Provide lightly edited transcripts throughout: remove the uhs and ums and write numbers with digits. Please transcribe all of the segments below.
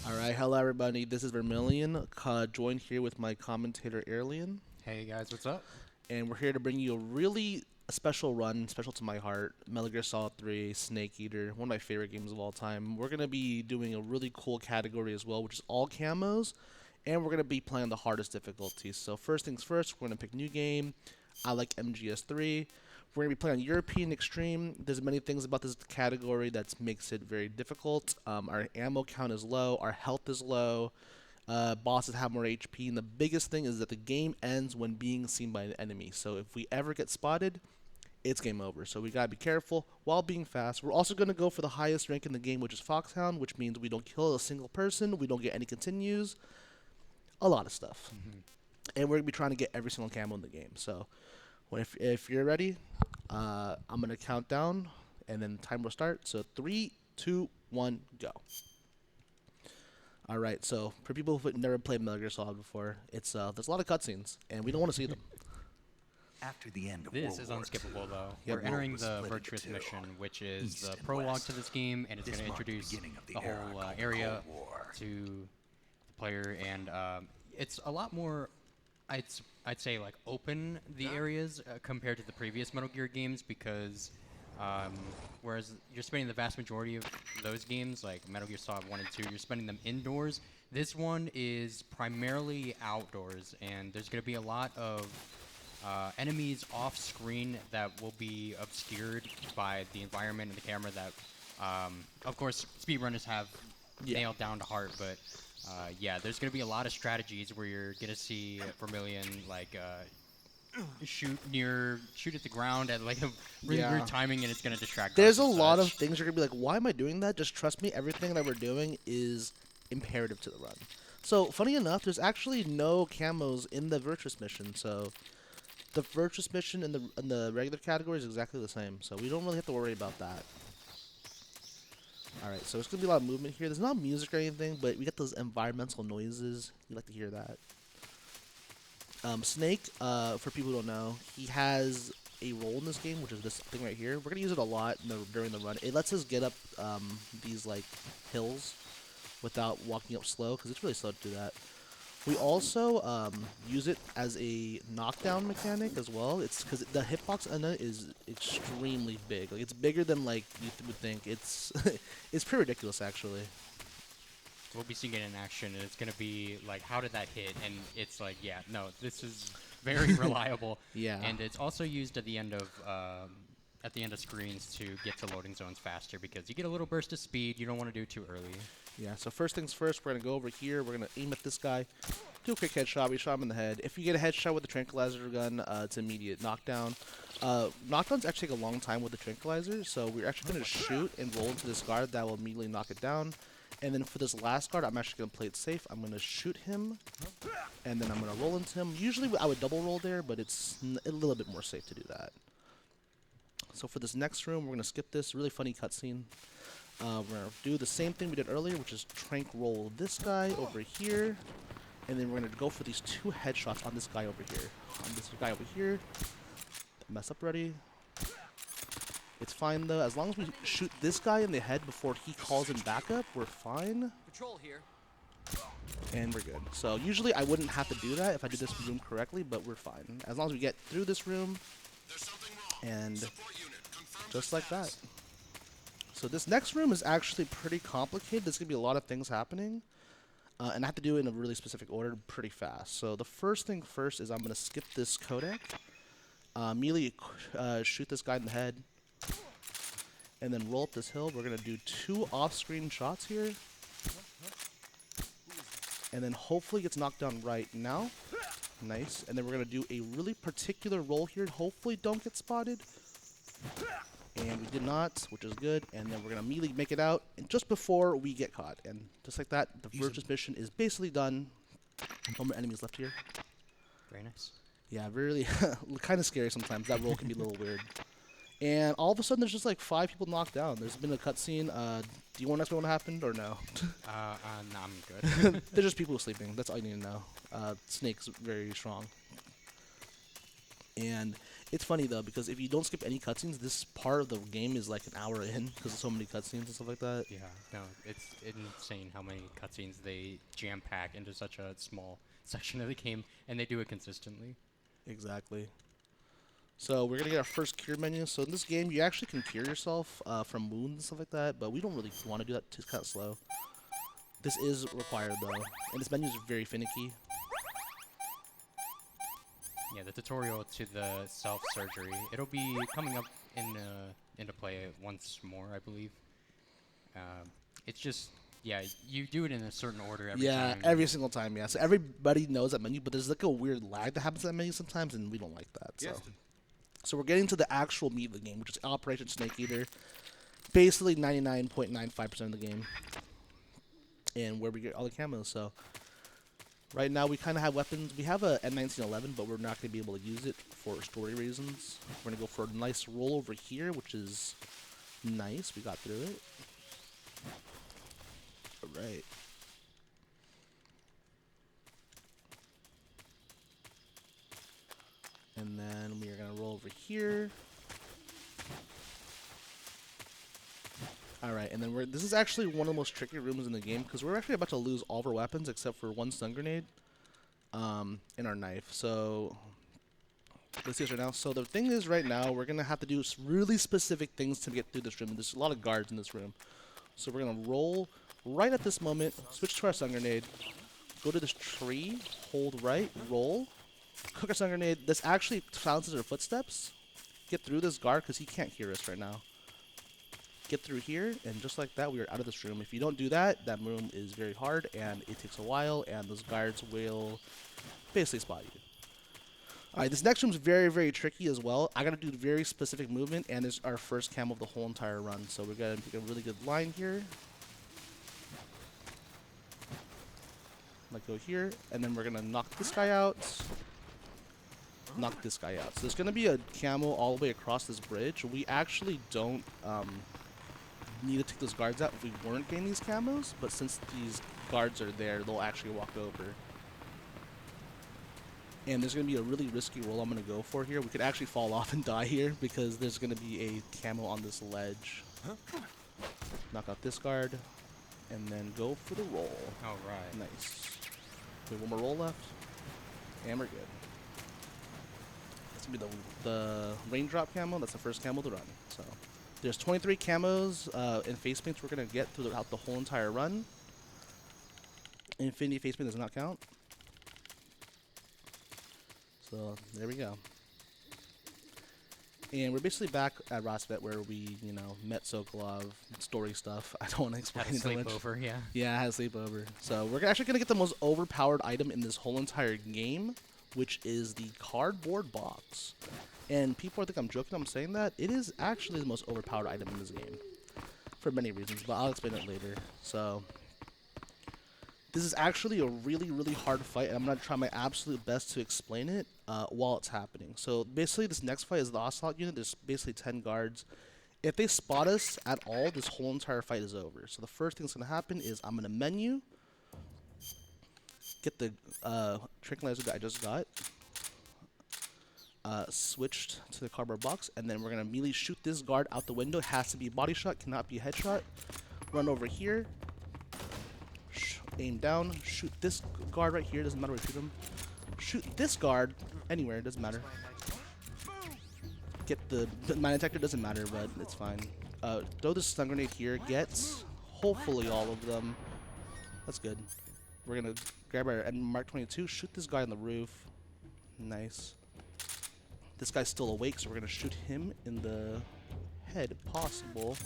All right, hello everybody. This is Vermillion, joined here with my commentator Airlian, Hey guys, what's up? and we're here to bring you a really special run, special to my heart. Metal Gear Solid 3, Snake Eater, one of my favorite games of all time. We're gonna be doing a really cool category as well, which is all camos, and we're gonna be playing the hardest difficulty. So first things first, we're gonna pick new game. I like MGS3. We're going to be playing on European Extreme. There's many things about this category that makes it very difficult. Our ammo count is low. Our health is low. Bosses have more HP. And the biggest thing is that the game ends when being seen by an enemy. So if we ever get spotted, it's game over. So we got to be careful while being fast. We're also going to go for the highest rank in the game, which is Foxhound, which means we don't kill a single person. We don't get any continues. A lot of stuff. And we're going to be trying to get every single camo in the game. So if you're ready, I'm gonna count down, and then the time will start. So 3, 2, 1, go. All right. So for people who've never played Metal Gear Solid before, it's there's a lot of cutscenes, and we don't want to see them. After the end of This World is War unskippable though. Yep. We're entering was the split into Virtuous two, mission, which is east the and prologue west. to this game, and it's This going to marked the introduce beginning of the the era whole called the area Cold War. to the player, and it's a lot more, I'd say, like open the areas compared to the previous Metal Gear games because whereas you're spending the vast majority of those games, like Metal Gear Solid 1 and 2, you're spending them indoors. This one is primarily outdoors, and there's going to be a lot of enemies off screen that will be obscured by the environment and the camera that, of course, speedrunners have nailed down to heart, but yeah, there's going to be a lot of strategies where you're going to see Vermilion, like, shoot at the ground at like a really Yeah. weird timing, and it's going to distract There's a guards and lot of such. things you're gonna be like, why am I doing that? Just trust me. Everything that we're doing is imperative to the run. So funny enough, there's actually no camos in the Virtuous mission. So the Virtuous mission and the regular category is exactly the same. So we don't really have to worry about that. All right, so it's gonna be a lot of movement here. There's not music or anything, but we get those environmental noises. You like to hear that. Snake, for people who don't know, he has a role in this game, which is this thing right here. We're gonna use it a lot during the run. It lets us get up these like hills without walking up slow, because it's really slow to do that. We also use it as a knockdown mechanic as well. It's because the hitbox on it is extremely big. Like it's bigger than like you would think. It's it's pretty ridiculous actually. We'll be seeing it in action, and it's going to be like, how did that hit? And it's like, yeah, no, this is very reliable. Yeah. And it's also used at the end of screens to get to loading zones faster because you get a little burst of speed. You don't want to do it too early. Yeah, so first things first, we're going to go over here. We're going to aim at this guy. Do a quick headshot. We shot him in the head. If you get a headshot with the tranquilizer gun, it's immediate knockdown. Knockdowns actually take a long time with the tranquilizer, so we're actually going to shoot and roll into this guard. That will immediately knock it down. And then for this last guard, I'm actually going to play it safe. I'm going to shoot him, and then I'm going to roll into him. Usually I would double roll there, but it's a little bit more safe to do that. So for this next room, we're going to skip this really funny cutscene. We're going to do the same thing we did earlier, which is trank roll this guy over here. And then we're going to go for these 2 headshots on this guy over here. On this guy over here. Mess up ready. It's fine though. As long as we shoot this guy in the head before he calls in backup, we're fine. Patrol here. And we're good. So usually I wouldn't have to do that if I did this room correctly, but we're fine. As long as we get through this room. And just like that. So this next room is actually pretty complicated. There's going to be a lot of things happening. And I have to do it in a really specific order pretty fast. So the first thing first is I'm going to skip this codec. Immediately shoot this guy in the head. And then roll up this hill. We're going to do 2 off-screen shots here. And then hopefully gets knocked down right now. Nice. And then we're going to do a really particular roll here. Hopefully don't get spotted. And we did not, which is good. And then we're going to immediately make it out and just before we get caught. And just like that, the Virtuous mission is basically done. No more enemies left here. Very nice. Yeah, really kind of scary sometimes. That roll can be a little weird. And all of a sudden, there's just like 5 people knocked down. There's been a cutscene. Do you want to explain what happened or no? No, I'm good. They're just people sleeping. That's all you need to know. Snake's very strong. And It's funny though because if you don't skip any cutscenes, this part of the game is like an hour in because there's so many cutscenes and stuff like that. Yeah, no, it's insane how many cutscenes they jam pack into such a small section of the game, and they do it consistently. Exactly. So we're gonna get our first cure menu. So in this game, you actually can cure yourself from wounds and stuff like that, but we don't really want to do that. It's kind of slow. This is required though, and this menu is very finicky. Yeah, the tutorial to the self-surgery, it'll be coming up into play once more, I believe. It's just, yeah, you do it in a certain order every time. Yeah, every single time. Yeah, so everybody knows that menu, but there's like a weird lag that happens in that menu sometimes, and we don't like that. So we're getting to the actual meat of the game, which is Operation Snake Eater. Basically 99.95% of the game, and where we get all the camos. So right now we kind of have weapons. We have a M1911, but we're not going to be able to use it for story reasons. We're going to go for a nice roll over here, which is nice. We got through it. All right. And then we are going to roll over here. Alright, and then this is actually one of the most tricky rooms in the game because we're actually about to lose all of our weapons except for one stun grenade and our knife. So let's see this right now. So the thing is right now we're going to have to do really specific things to get through this room. There's a lot of guards in this room. So we're going to roll right at this moment, switch to our stun grenade, go to this tree, hold right, roll, cook our stun grenade. This actually silences our footsteps. Get through this guard because he can't hear us right now. Get through here, and just like that, we are out of this room. If you don't do that, that room is very hard, and it takes a while, and those guards will basically spot you. Alright, this next room is very, very tricky as well. I gotta do very specific movement, and it's our first camo of the whole entire run. So we're gonna pick a really good line here. Like go here, and then we're gonna knock this guy out. Knock this guy out. So there's gonna be a camo all the way across this bridge. We actually don't need to take those guards out if we weren't getting these camos, but since these guards are there, they'll actually walk over. And there's going to be a really risky roll I'm going to go for here. We could actually fall off and die here because there's going to be a camo on this ledge. Knock out this guard, and then go for the roll. All right. Nice. We have one more roll left, and we're good. That's going to be the raindrop camo. That's the first camo to run. So there's 23 camos and face paints we're going to get throughout the whole entire run. Infinity face paint does not count. So there we go. And we're basically back at Rosvet where we, met Sokolov, story stuff. I don't want to explain Had a it too much. sleepover, yeah. Yeah, I had a sleepover. So we're actually going to get the most overpowered item in this whole entire game, which is the cardboard box. And people think I'm joking, I'm saying that. It is actually the most overpowered item in this game. For many reasons, but I'll explain it later. So this is actually a really, really hard fight, and I'm going to try my absolute best to explain it while it's happening. So basically, this next fight is the Ocelot unit. There's basically 10 guards. If they spot us at all, this whole entire fight is over. So the first thing that's going to happen is I'm going to menu, get the tranquilizer that I just got, switched to the cardboard box, and then we're going to immediately shoot this guard out the window. It has to be a body shot, cannot be a headshot. Run over here. Aim down, shoot this guard right here, doesn't matter where you shoot him. Shoot this guard anywhere, doesn't matter. Get the mine detector, doesn't matter, but it's fine. Throw this stun grenade here, gets hopefully all of them. That's good. We're gonna grab our Mark 22, shoot this guy on the roof. Nice. This guy's still awake, so we're gonna shoot him in the head if possible.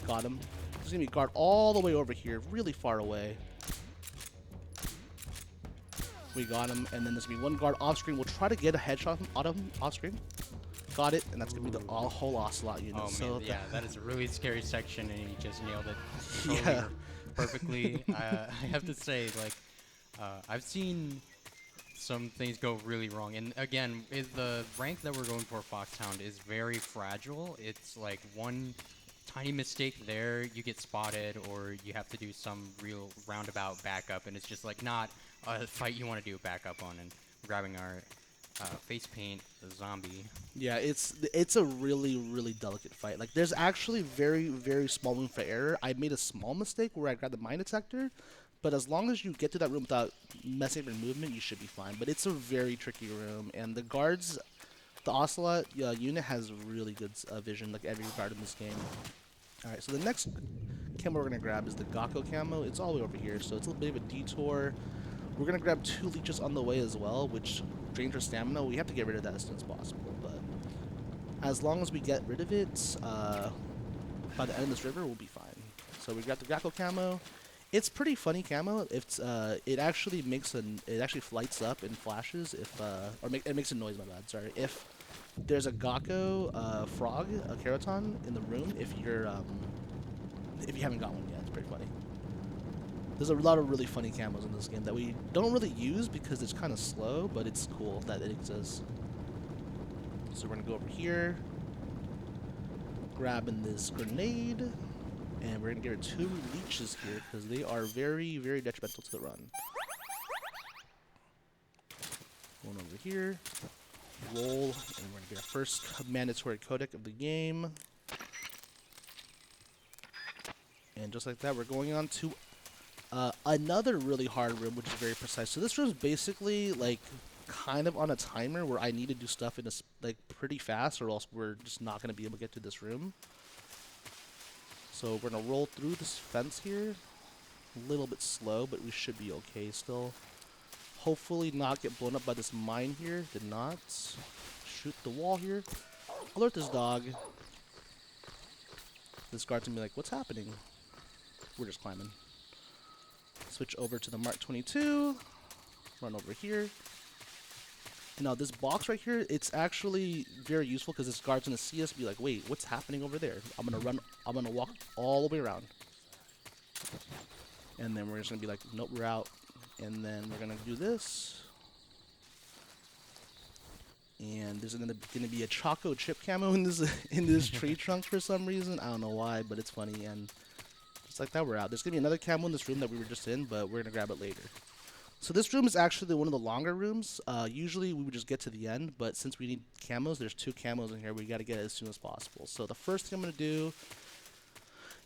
Got him. There's gonna be a guard all the way over here, really far away. We got him, and then there's gonna be one guard off screen. We'll try to get a headshot on him off screen. Got it, and that's gonna be the whole Ocelot unit. Oh so man, yeah, that is a really scary section, and he just nailed it Yeah. perfectly. I have to say, like, I've seen some things go really wrong, and again, the rank that we're going for, Foxhound, is very fragile. It's like one tiny mistake there, you get spotted, or you have to do some real roundabout backup, and it's just like not a fight you want to do a backup on. And grabbing our face paint the zombie. Yeah, it's a really delicate fight. Like there's actually very small room for error. I made a small mistake where I grabbed the mine detector, but as long as you get to that room without messing up your movement, you should be fine. But it's a very tricky room, and the guards, the Ocelot unit has really good vision, like every guard in this game. All right, so the next camo we're gonna grab is the Gakko camo. It's all the way over here, so it's a little bit of a detour. We're gonna grab 2 leeches on the way as well, which drains our stamina. We have to get rid of that as soon as possible, but as long as we get rid of it, by the end of this river, we'll be fine. So we got the Gakko camo. It's pretty funny camo. It's it actually lights up and flashes if it makes a noise. My bad. Sorry. If there's a Gakko frog, a keraton in the room, if you haven't got one yet, it's pretty funny. There's a lot of really funny camos in this game that we don't really use because it's kind of slow, but it's cool that it exists. So we're gonna go over here, grabbing this grenade, and we're gonna give her 2 leeches here because they are very detrimental to the run. Going over here, roll, and we're gonna get our first mandatory codec of the game. And just like that, we're going on to another really hard room, which is very precise. So this room is basically like kind of on a timer where I need to do stuff in like pretty fast, or else we're just not going to be able to get to this room. So we're going to roll through this fence here. A little bit slow, but we should be okay still. Hopefully not get blown up by this mine here. Did not. Shoot the wall here. Alert this dog. This guard's going to be like, what's happening? We're just climbing. Switch over to the Mark 22, run over here. And now this box right here, it's actually very useful because this guard's gonna see us and be like, wait, what's happening over there? I'm gonna walk all the way around. And then we're just gonna be like, nope, we're out. And then we're gonna do this. And there's gonna be a Choco chip camo in this tree trunk for some reason. I don't know why, but it's funny. And just like that, we're out. There's going to be another camo in this room that we were just in, but we're going to grab it later. So this room is actually one of the longer rooms. Usually we would just get to the end, but since we need camos, there's 2 camos in here. We got to get it as soon as possible. So the first thing I'm going to do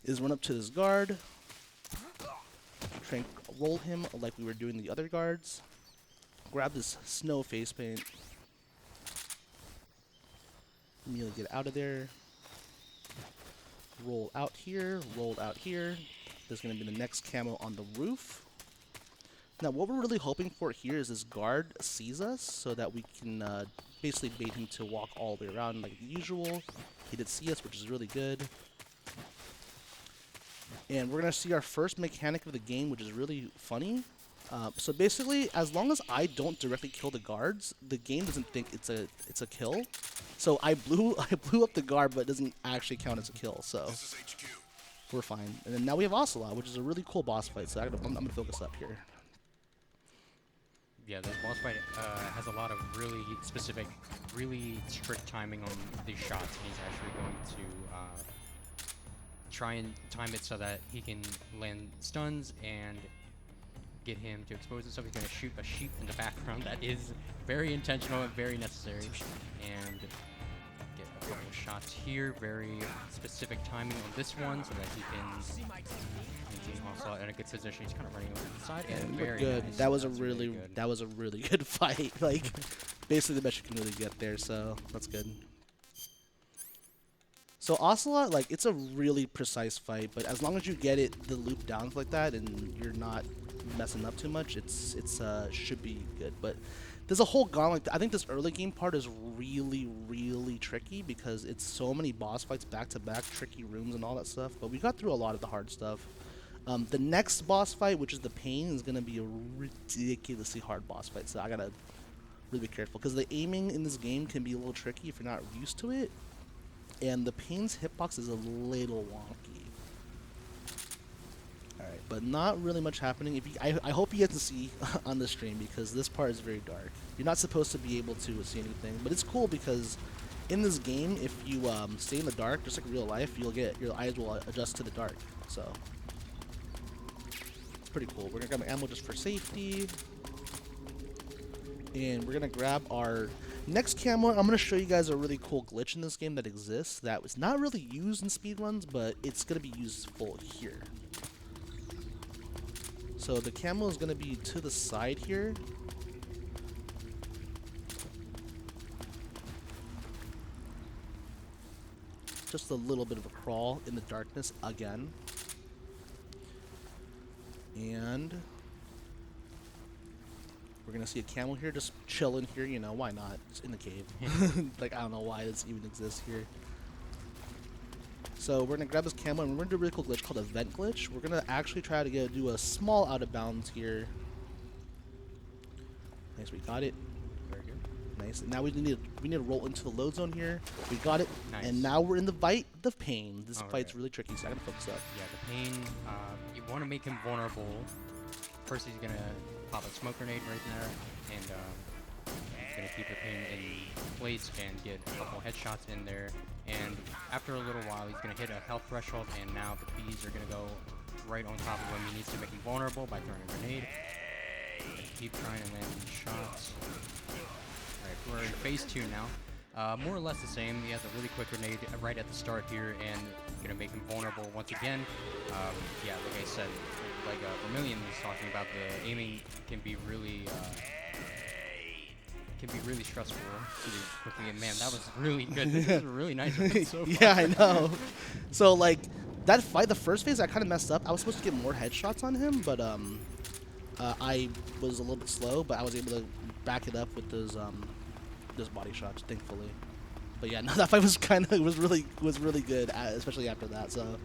is run up to this guard, try and roll him like we were doing the other guards, grab this snow face paint, immediately get out of there. Roll out here, roll out here. There's going to be the next camo on the roof. Now, what we're really hoping for here is this guard sees us so that we can basically bait him to walk all the way around like usual. He did see us, which is really good. And we're going to see our first mechanic of the game, which is really funny. So basically, as long as I don't directly kill the guards, the game doesn't think it's a kill. So I blew up the guard, but it doesn't actually count as a kill. So we're fine. And then now we have Ocelot, which is a really cool boss fight. So I'm gonna focus up here. Yeah, this boss fight has a lot of really specific, really strict timing on these shots, and he's actually going to try and time it so that he can land stuns and get him to expose himself. He's going to shoot a sheep in the background. That is very intentional and very necessary. And get a couple of shots here. Very specific timing on this one so that he can maintain Ocelot in a good position. He's kind of running over to the side. And very good. nice. That was a really good fight. Like basically the best you can really get there. So that's good. So Ocelot, like, it's a really precise fight, but as long as you get it the loop down like that and you're not messing up too much, it's should be good. But there's a whole gauntlet. I think this early game part is really tricky because it's so many boss fights back to back, tricky rooms and all that stuff. But we got through a lot of the hard stuff. The next boss fight, which is the Pain, is gonna be a ridiculously hard boss fight. So I gotta really be careful because the aiming in this game can be a little tricky if you're not used to it. And the Pain's hitbox is a little wonky. Alright, but not really much happening. I hope you get to see on the stream because this part is very dark. You're not supposed to be able to see anything, but it's cool because in this game, if you stay in the dark, just like real life, your eyes will adjust to the dark. So it's pretty cool. We're gonna grab ammo just for safety. And we're gonna grab our next camo. I'm gonna show you guys a really cool glitch in this game that exists that was not really used in speedruns, but it's gonna be useful here. So the camo is gonna be to the side here. Just a little bit of a crawl in the darkness again. And we're gonna see a camel here just chilling here, you know, why not? It's in the cave. Like, I don't know why this even exists here. So we're gonna grab this camel and we're gonna do a really cool glitch called a vent glitch. We're gonna actually try to do a small out of bounds here. Nice, we got it. Very good. Nice. And now we need to roll into the load zone here. We got it. Nice. And now we're in the fight of pain. This All fight's right. really tricky, so I gotta focus up. Yeah, the pain. You want to make him vulnerable. First, he's gonna pop a smoke grenade right there, and he's gonna keep the pain in place and get a couple headshots in there. And after a little while, he's gonna hit a health threshold, and now the bees are gonna go right on top of him. He needs to make him vulnerable by throwing a grenade. Keep trying to land these shots. Alright, we're in phase 2 now. More or less the same. He has a really quick grenade right at the start here, and gonna make him vulnerable once again. Yeah, like I said, like Vermillion was talking about, the aiming can be really stressful to do quickly. And man, that was really good. This is a really nice one so far. Yeah, I know. So like that fight, the first phase, I kind of messed up. I was supposed to get more headshots on him, but I was a little bit slow. But I was able to back it up with those body shots, thankfully. But yeah, no, that fight was really good, especially after that. So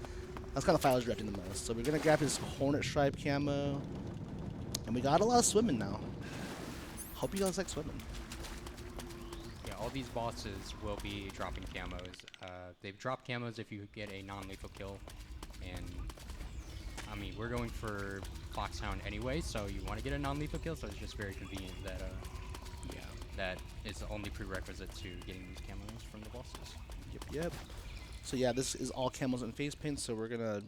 that's kind of the fight I was directing the most. So we're gonna grab his Hornet Stripe camo, and we got a lot of swimming now. Hope you guys like swimming. Yeah, all these bosses will be dropping camos. They've dropped camos if you get a non-lethal kill, and I mean, we're going for Foxhound anyway, so you want to get a non-lethal kill, so it's just very convenient that that is the only prerequisite to getting these camos from the bosses. Yep. So yeah, this is all camos and face paint, so we're gonna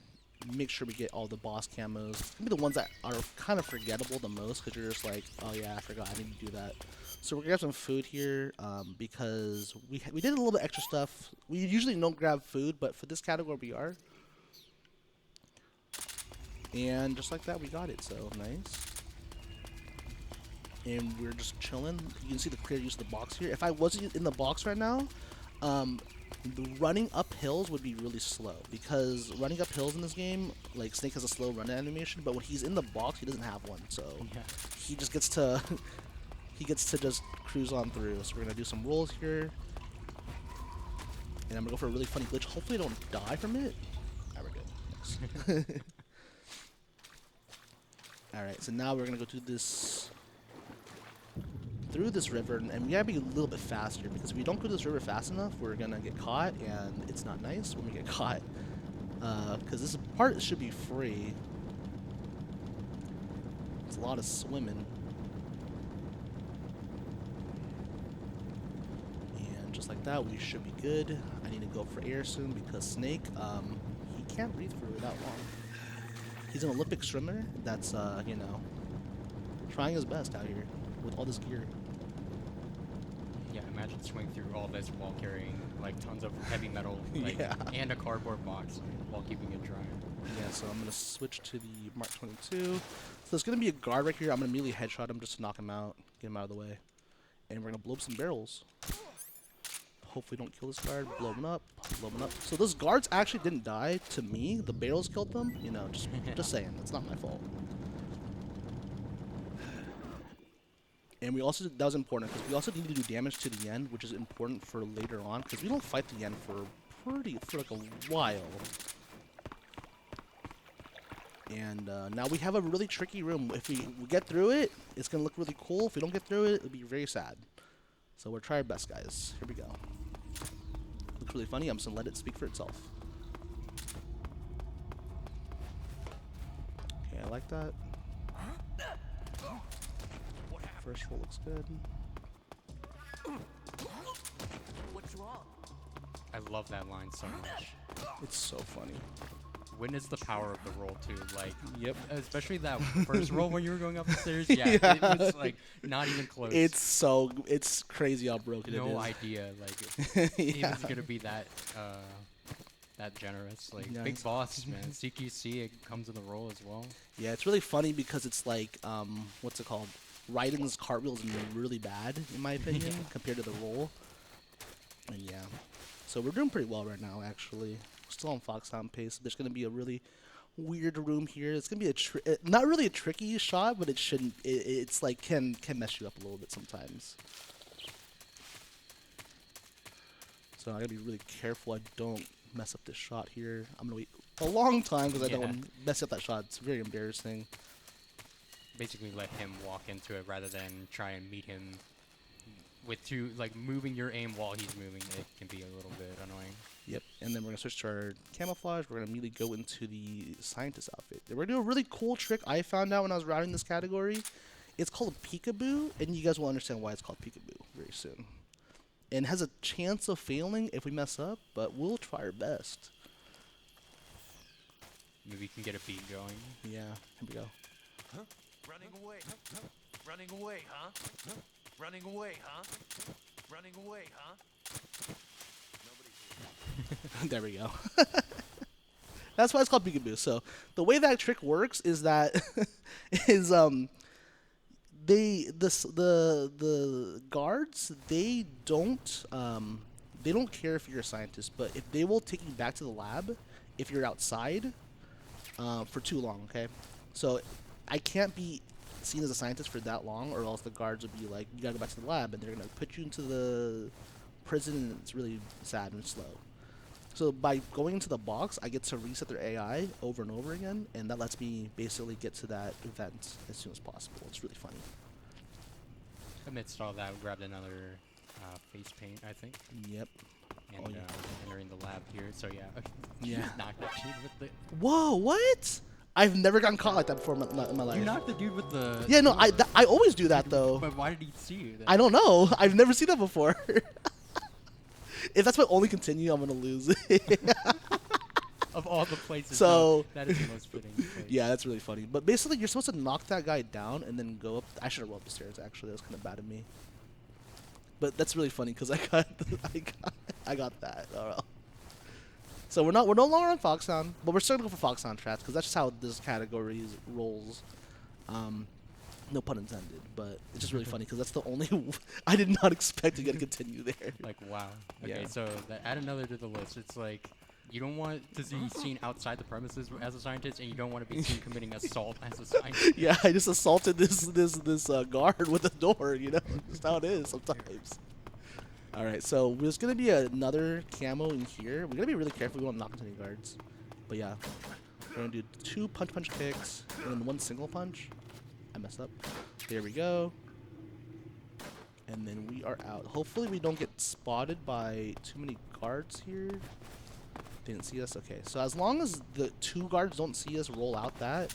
make sure we get all the boss camos. It's gonna be the ones that are kind of forgettable the most, because you're just like, oh yeah, I forgot, I need to do that. So we're gonna grab some food here, because we did a little bit extra stuff. We usually don't grab food, but for this category we are. And just like that, we got it, so nice. And we're just chilling. You can see the clear use of the box here. If I wasn't in the box right now, the running up hills would be really slow, because running up hills in this game, like Snake has a slow run animation, but when he's in the box, he doesn't have one. So he just gets to just cruise on through. So we're gonna do some rolls here, and I'm gonna go for a really funny glitch. Hopefully, I don't die from it. Alright, we're good. Nice. All right, so now we're gonna go through this river, and we gotta be a little bit faster, because if we don't go this river fast enough, we're gonna get caught, and it's not nice when we get caught. Because this part should be free. It's a lot of swimming. And just like that, we should be good. I need to go for air soon, because Snake, he can't breathe for that long. He's an Olympic swimmer that's, you know, trying his best out here with all this gear. Yeah, imagine swinging through all this while carrying like tons of heavy metal, like, Yeah. and a cardboard box while keeping it dry. Yeah, so I'm going to switch to the Mark 22. So there's going to be a guard right here. I'm going to immediately headshot him just to knock him out, get him out of the way. And we're going to blow up some barrels. Hopefully don't kill this guard. Blow him up. Blow him up. So those guards actually didn't die to me. The barrels killed them. You know, just saying. It's not my fault. And we also, that was important, because we also need to do damage to the end, which is important for later on, because we don't fight the end for like a while. And now we have a really tricky room. If we get through it, it's going to look really cool. If we don't get through it, it'll be very sad. So we'll try our best, guys. Here we go. Looks really funny. I'm just going to let it speak for itself. Okay, I like that. First roll looks good. What's wrong? I love that line so much. It's so funny. witness the power of the roll too. Like, Yep. especially that first roll when you were going up the stairs. Yeah, Yeah. it was like not even close. It's crazy how broken no it is. idea like it Yeah. was gonna be that that generous. Like Yeah, big it's- boss, man. CQC it comes in the roll as well. Yeah, it's really funny because it's like, what's it called? Raiden's cartwheel is really bad, in my opinion, compared to the roll. And yeah. So we're doing pretty well right now, actually. We're still on Foxhound pace. There's going to be a really weird room here. It's going to be not really a tricky shot, but it shouldn't. It's like can mess you up a little bit sometimes. So I got to be really careful I don't mess up this shot here. I'm going to wait a long time because I don't Yeah. want to mess up that shot. It's very embarrassing. Basically, let him walk into it rather than try and meet him with like moving your aim while he's moving. It can be a little bit annoying. Yep, and then we're going to switch to our camouflage. We're going to immediately go into the scientist outfit. And we're going to do a really cool trick I found out when I was routing this category. It's called peekaboo, and you guys will understand why it's called peekaboo very soon. And it has a chance of failing if we mess up, but we'll try our best. Maybe we can get a beat going. Yeah, here we go. Running away. Running away, huh? Running away, huh? Running away, huh? There we go. That's why it's called peekaboo. So the way that trick works is that is the guards they don't care if you're a scientist, but if they will take you back to the lab if you're outside for too long. Okay, so I can't be seen as a scientist for that long, or else the guards would be like, you gotta go back to the lab, and they're gonna put you into the prison, and it's really sad and slow. So by going into the box, I get to reset their AI over and over again, and that lets me basically get to that event as soon as possible. It's really funny. Amidst all that, we grabbed another face paint, I think, Yep. and Oh, yeah. entering the lab here. So yeah, Yeah. knocked that dude with the. Whoa, what? I've never gotten caught like that before in my life. You knocked the dude with the. Yeah, no, I always do that though. But why did he see you? Then? I don't know. I've never seen that before. If that's my only continue, I'm gonna lose it. Of all the places, So- that is the most fitting place. Yeah, that's really funny. But basically, you're supposed to knock that guy down and then go up. I should have rolled up the stairs. Actually, that was kind of bad of me. But that's really funny because I got that. Oh, well. So we're no longer on Foxhound, but we're still gonna go for Foxhound traps because that's just how this category rolls. No pun intended, but it's just really funny because that's the only. I did not expect to get a continue there. Like wow. Okay, Yeah. so add another to the list. It's like you don't want to be seen outside the premises as a scientist, and you don't want to be seen committing assault as a scientist. Yeah, I just assaulted this guard with a door. You know, just how it is sometimes. All right, so there's gonna be another camo in here. We're gonna be really careful. We don't knock into any guards. But yeah, we're gonna do 2 punch kicks and then 1 single punch. I messed up. There we go. And then we are out. Hopefully we don't get spotted by too many guards here. They didn't see us. Okay, so as long as the 2 guards don't see us roll out that,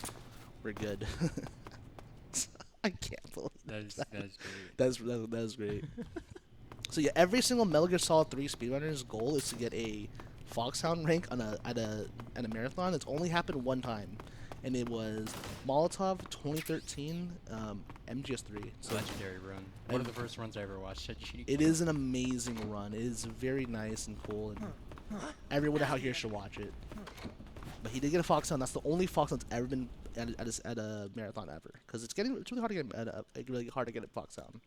we're good. I can't believe That is great. that is great. So yeah, every single Metal Gear Solid 3 speedrunner's goal is to get a Foxhound rank on at a marathon. It's only happened one time, and it was Molotov 2013 MGS3. So Legendary run. One of the first runs I ever watched at GD. it is an amazing run. It is very nice and cool, and everyone out here should watch it. But he did get a Foxhound. That's the only Foxhound that's ever been at a marathon ever, because it's really hard to get a Foxhound.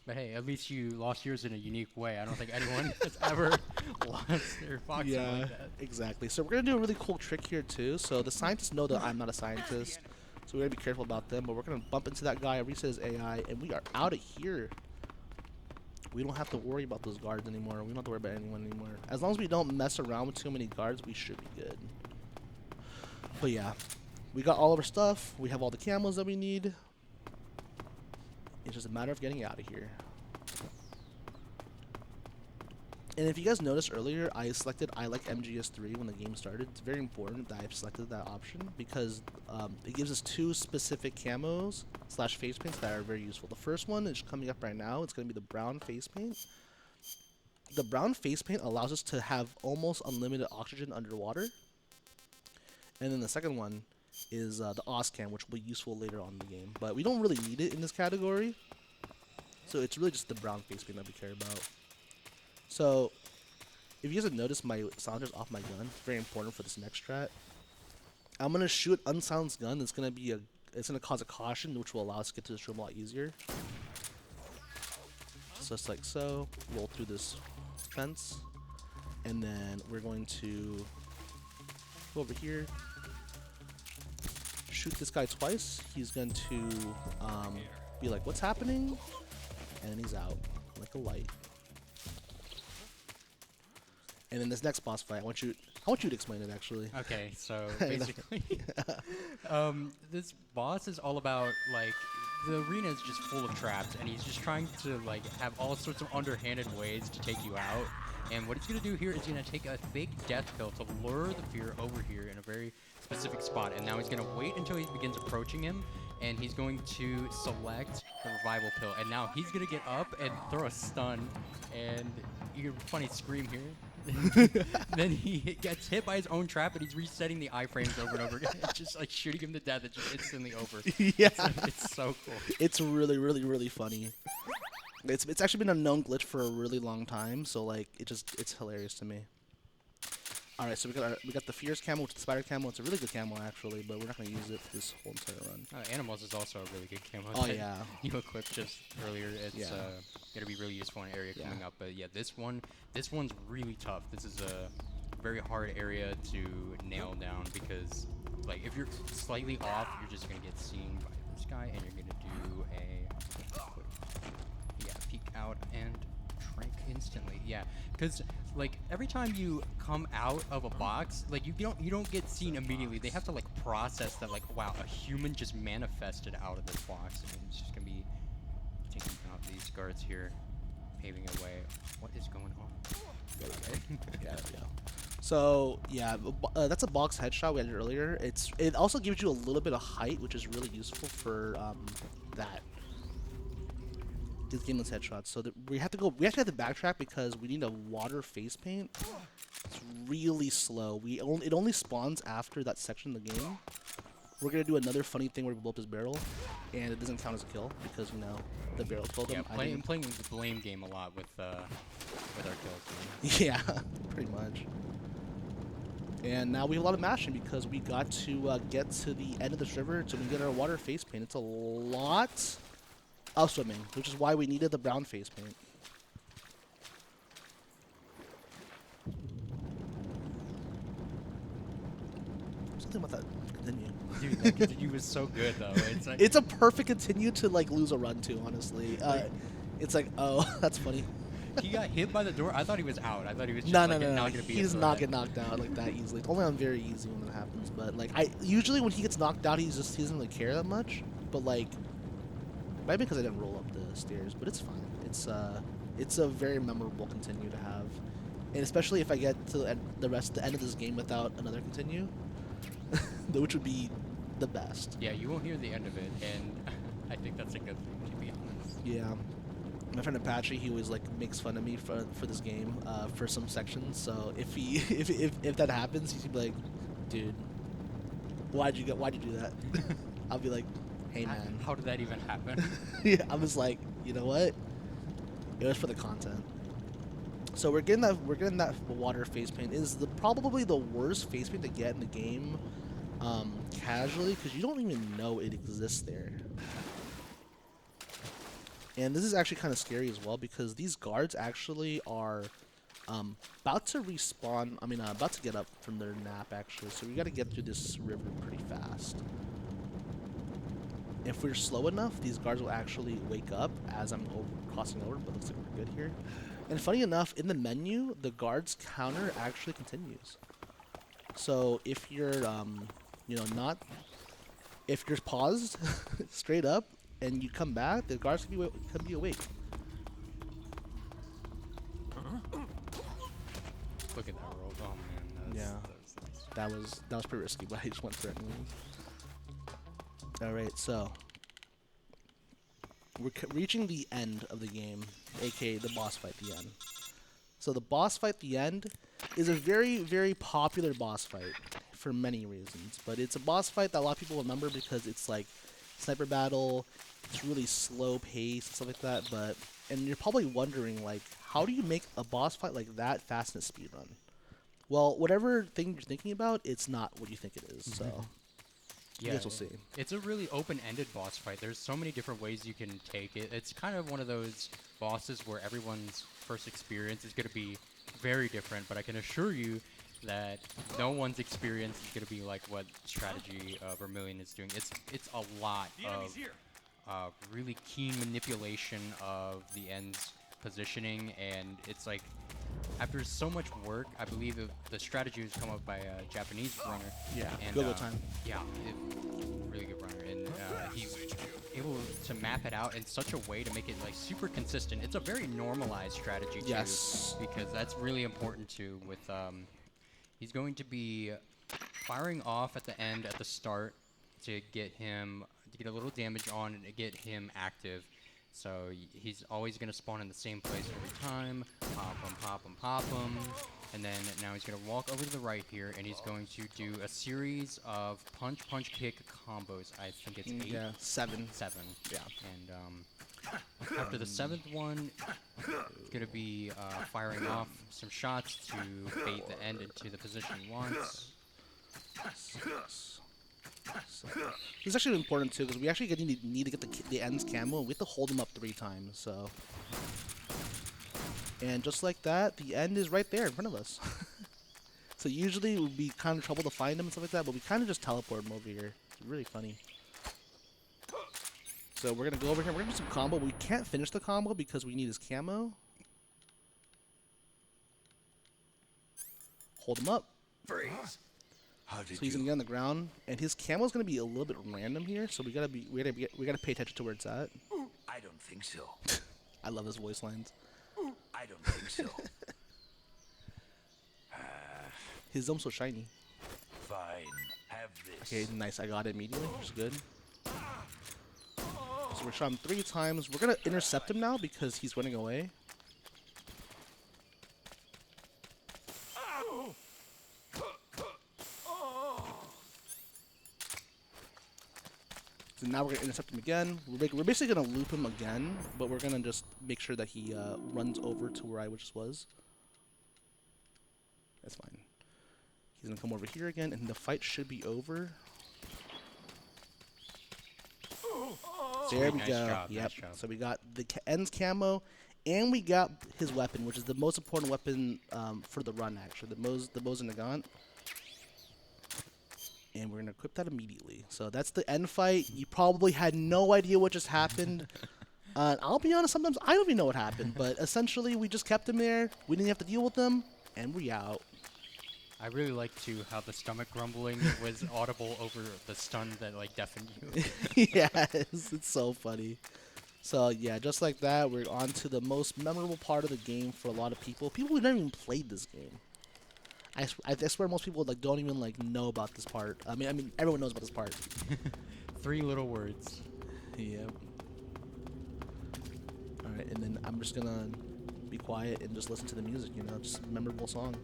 But hey, at least you lost yours in a unique way. I don't think anyone has ever lost their fox like that. Exactly. So we're gonna do a really cool trick here too. So the scientists know that I'm not a scientist, so we're gonna be careful about them. But we're gonna bump into that guy, reset his AI, and we are out of here. We don't have to worry about those guards anymore. We don't have to worry about anyone anymore. As long as we don't mess around with too many guards, we should be good. But yeah, we got all of our stuff. We have all the camos that we need. It's just a matter of getting out of here. And if you guys noticed earlier, I selected I like MGS3 when the game started. It's very important that I've selected that option because it gives us 2 specific camos / face paints that are very useful. The first one is coming up right now. It's going to be the brown face paint. The brown face paint allows us to have almost unlimited oxygen underwater. And then the second one is the Oscam, which will be useful later on in the game. But we don't really need it in this category. So it's really just the brown face paint that we care about. So if you guys have noticed, my silencer's off my gun. Very important for this next strat. I'm gonna shoot unsilenced gun. It's gonna cause a caution, which will allow us to get to this room a lot easier. So it's like so. Roll through this fence, and then we're going to go over here. Shoot this guy twice. He's going to be like, "What's happening?" And then he's out like a light. And then this next boss fight, I want you to explain it actually. Okay, so basically, this boss is all about like the arena is just full of traps, and he's just trying to like have all sorts of underhanded ways to take you out. And what he's gonna do here is gonna take a fake death pill to lure the fear over here in a very specific spot. And now he's gonna wait until he begins approaching him, and he's going to select the revival pill. And now he's gonna get up and throw a stun, and you get a funny scream here. Then he gets hit by his own trap, and he's resetting the iframes over and over again. It's just like shooting him to death. It's just instantly over. Yeah, It's so cool. it's really, really, really funny. It's actually been a known glitch for a really long time, so like it's hilarious to me. All right, so we got the Fierce camo, which is the spider camo. It's a really good camo actually, but we're not gonna use it for this whole entire run. Animals is also a really good camo. Oh that yeah. you equipped just earlier. It's Yeah. gonna be really useful in an area Yeah. coming up. But yeah, this one's really tough. This is a very hard area to nail down because like if you're slightly off, you're just gonna get seen by this guy, and you're gonna do a quick, peek out and trank instantly. Yeah, because like every time you come out of a box, like you don't get seen immediately. They have to like process that like wow, a human just manifested out of this box, and it's just gonna be taking out these guards here, paving a way. What is going on? Yeah. So yeah, that's a box headshot we had earlier. It also gives you a little bit of height, which is really useful for that. These gameless headshots. So we have to backtrack because we need a water face paint. It's really slow. It only spawns after that section of the game. We're gonna do another funny thing where we blow up his barrel, and it doesn't count as a kill because the barrel killed him. Yeah, playing the blame game a lot with our kills. Yeah, pretty much. And now we have a lot of mashing because we got to get to the end of this river so we can get our water face paint. It's a lot of swimming, which is why we needed the brown face paint. Something about that continue. Dude, that continue was so good though. It's like It's a perfect continue to like lose a run to, honestly. It's like, oh, that's funny. he got hit by the door. I thought he was out. I thought he was just No, not gonna be. He does not get knocked out like that easily. It's only on very easy when it happens. But like, usually when he gets knocked out, he doesn't really care that much. But like, maybe because I didn't roll up the stairs, but it's fine. It's a very memorable continue to have, and especially if I get to the end of this game without another continue, which would be the best. Yeah, you won't hear the end of it, and I think that's a good thing, to be honest. Yeah. My friend Apache, he always like makes fun of me for this game, for some sections. So if that happens, he'd be like, "Dude, why'd you do that?" I'll be like, "Hey man, How did that even happen? yeah." I was like, you know what? It was for the content. So we're getting that water face paint. Is probably the worst face paint to get in the game, casually, because you don't even know it exists there. And this is actually kind of scary as well because these guards actually are about to respawn. I mean, about to get up from their nap actually. So we got to get through this river pretty fast. If we're slow enough, these guards will actually wake up as I'm crossing over. But looks like we're good here. And funny enough, in the menu, the guards counter actually continues. So if you're, if you're paused straight up, and you come back, the guards can be awake. Look at that roll. Oh man, Yeah. that was nice. That was pretty risky, but I just went for it anyways. All right, so we're reaching the end of the game, aka the boss fight at the end. So the boss fight at the end is a very, very popular boss fight. for many reasons, but it's a boss fight that a lot of people remember because it's like sniper battle. It's really slow pace and stuff like that. But and you're probably wondering like, how do you make a boss fight like that fast in a speedrun? Well, whatever thing you're thinking about, it's not what you think it is. So I guess we'll see. It's a really open-ended boss fight. There's so many different ways you can take it. It's kind of one of those bosses where everyone's first experience is going to be very different, but I can assure you that no one's experience is going to be like what strategy Vermilion is doing. It's a lot of really keen manipulation of the end's positioning, and it's like after so much work, I believe the strategy was come up by a Japanese runner. Yeah, and, go time. Yeah, really good runner, and he's able to map it out in such a way to make it like super consistent. It's a very normalized strategy too, Yes. because that's really important too. With he's going to be firing off at the end at the start to get a little damage on and to get him active. So he's always going to spawn in the same place every time, pop him, and then now he's going to walk over to the right here, and he's going to do a series of punch, kick combos. I think it's 8? Yeah, 7. 7. Yeah. And after the 7th one, he's going to be firing off some shots to bait the end into the position he wants. So, this is actually important too because we actually need to get the ends camo. We have to hold them up 3 times. So, and just like that, the end is right there in front of us. So usually it would be kind of trouble to find them and stuff like that, but we kind of just teleport them over here. It's really funny. So we're gonna go over here. We're gonna do some combo. We can't finish the combo because we need his camo. Hold him up. Freeze. How did So he's gonna get on the ground, and his camo's gonna be a little bit random here. So we gotta pay attention to where it's at. I don't think so. I love his voice lines. I don't think so. His dome's so shiny. Fine. Have this. Okay, nice. I got it immediately, which is good. So we're shot him 3 times. We're gonna intercept him now because he's running away. So now we're gonna intercept him again. We're basically gonna loop him again, but we're gonna just make sure that he runs over to where I just was. That's fine. He's gonna come over here again, and the fight should be over. There we Nice go. job, Yep. nice job. So we got the ends camo, and we got his weapon, which is the most important weapon for the run. Actually, the Mosin Nagant. And we're gonna equip that immediately. So that's the end fight. You probably had no idea what just happened. I'll be honest, sometimes I don't even know what happened. But essentially, we just kept him there. We didn't have to deal with them, and we out. I really like too how the stomach grumbling was audible over the stun that like deafened you. Yes, it's so funny. So yeah, just like that, we're on to the most memorable part of the game for a lot of people. People who never even played this game. I swear most people like don't even like know about this part. I mean everyone knows about this part. 3 little words. Yep. All right, and then I'm just gonna be quiet and just listen to the music. You know, just a memorable song.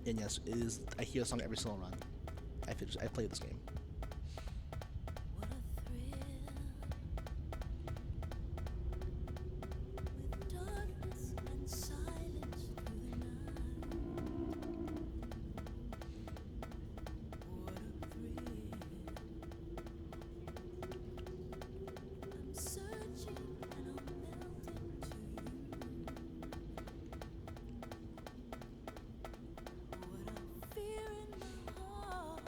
And yes, it is. I hear the song every single run. I play this game. What a thrill with darkness and silence through the night. What a thrill. I'm searching and I'm melting to you. What I fear in my heart.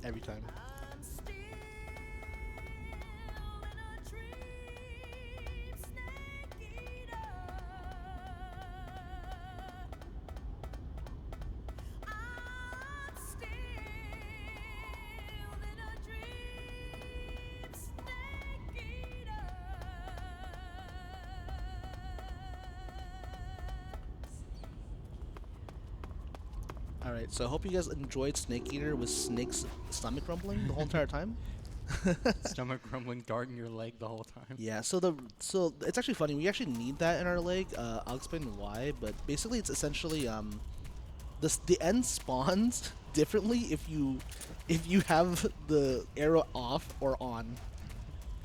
every time. I'm still in a dream, snake eater. I'm still in a dream, snake eater. All right, so I hope you guys enjoyed Snake Eater with Snake's stomach rumbling the whole entire time. Stomach grumbling, dart in your leg the whole time. Yeah, so it's actually funny. We actually need that in our leg. I'll explain why, but basically it's essentially the end spawns differently if you have the arrow off or on,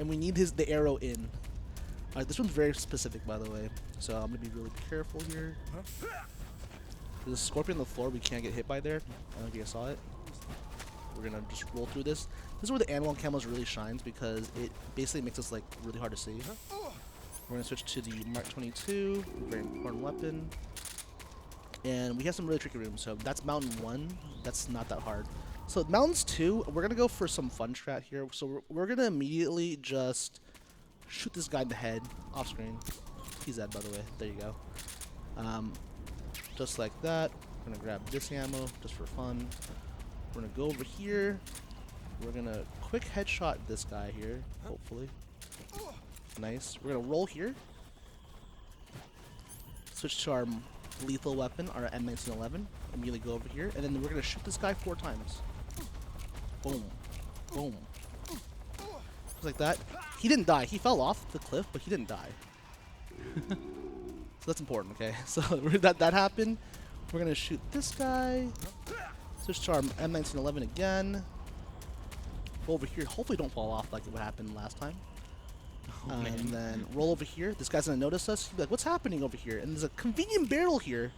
and we need the arrow in. All right, this one's very specific, by the way, so I'm gonna be really careful here. There's a scorpion on the floor. We can't get hit by there. I don't know if you guys saw it. We're gonna just roll through this. This is where the animal camos really shines because it basically makes us like really hard to see. We're gonna switch to the Mark 22, very important weapon. And we have some really tricky rooms. So that's Mountain 1. That's not that hard. So Mountains 2, we're gonna go for some fun strat here. So we're gonna immediately just shoot this guy in the head off screen. He's dead, by the way. There you go. Just like that. We're gonna grab this ammo just for fun. We're gonna go over here. We're gonna quick headshot this guy here, hopefully. Nice. We're gonna roll here. Switch to our lethal weapon, our M1911. Immediately go over here, and then we're gonna shoot this guy 4 times. Boom. Boom. Just like that. He didn't die. He fell off the cliff, but he didn't die. So that's important, okay? So that happened. We're gonna shoot this guy. Switch to our M1911 again. Go over here. Hopefully don't fall off like what happened last time. And then roll over here. This guy's gonna notice us. He'll be like, "What's happening over here?" And there's a convenient barrel here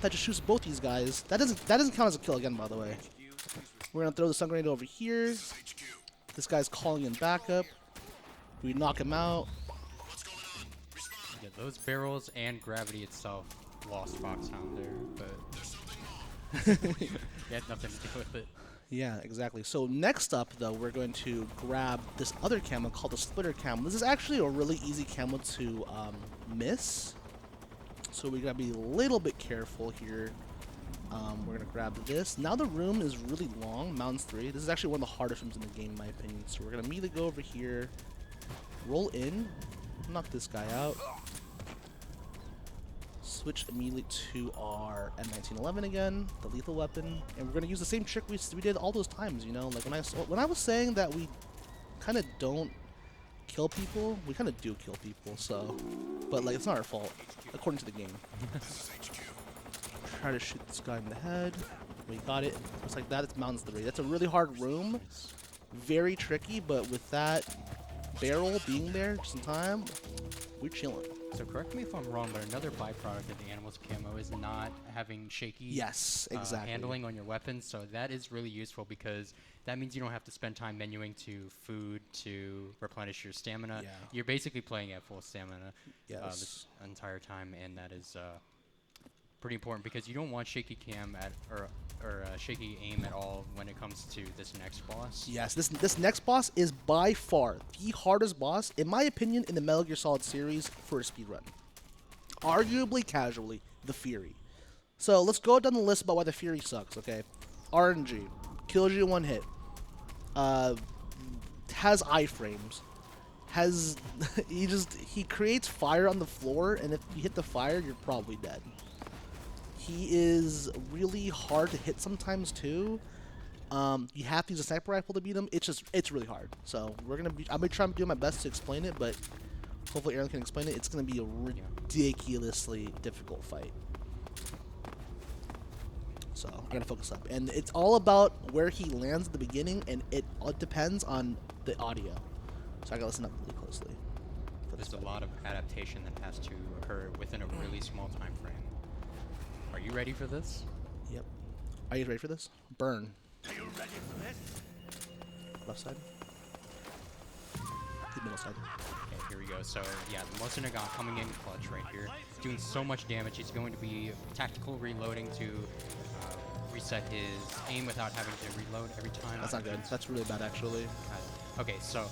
that just shoots both these guys. That doesn't count as a kill again, by the way. We're gonna throw the stun grenade over here. This guy's calling in backup. We knock him out. Yeah, those barrels and gravity itself lost Foxhound there, but he had nothing to do with it. Yeah, exactly. So next up, though, we're going to grab this other camo called the Splitter camo. This is actually a really easy camo to miss. So we gotta be a little bit careful here. We're gonna grab this. Now the room is really long, Mountains 3. This is actually one of the hardest rooms in the game, in my opinion. So we're gonna immediately go over here, roll in, knock this guy out. Switch immediately to our M1911 again, the lethal weapon, and we're gonna use the same trick we did all those times. You know, like when I was saying that we kind of don't kill people, we kind of do kill people. So, but like it's not our fault, according to the game. Try to shoot this guy in the head. We got it. Just like that. It's Mountains 3. That's a really hard room, very tricky. But with that barrel being there just in time, we're chilling. So correct me if I'm wrong, but another byproduct of the animal's camo is not having shaky Yes, exactly. handling on your weapons. So that is really useful because that means you don't have to spend time menuing to food to replenish your stamina. Yeah. You're basically playing at full stamina Yes. this entire time, and that is pretty important because you don't want shaky cam or shaky aim at all when it comes to this next boss. Yes, this next boss is by far the hardest boss, in my opinion, in the Metal Gear Solid series for a speedrun. Arguably, casually, the Fury. So let's go down the list about why the Fury sucks, okay? RNG. Kills you in one hit. Has iframes. Has... he creates fire on the floor, and if you hit the fire, you're probably dead. He is really hard to hit sometimes too. You have to use a sniper rifle to beat him. It's really hard. So I'm gonna try to do my best to explain it, but hopefully Aaron can explain it. It's gonna be a ridiculously difficult fight. So I'm gonna focus up, and it's all about where he lands at the beginning, and it all depends on the audio. So I gotta listen up really closely. There's a lot of adaptation that has to occur within a really small time frame. Are you ready for this? Yep. Are you ready for this? Burn. Are you ready for this? Left side. The middle side. Okay, here we go. So, yeah, the Monster Nagan coming in clutch right here. Doing so much damage. He's going to be tactical reloading to reset his aim without having to reload every time. That's not good. That's really bad, actually. Okay, so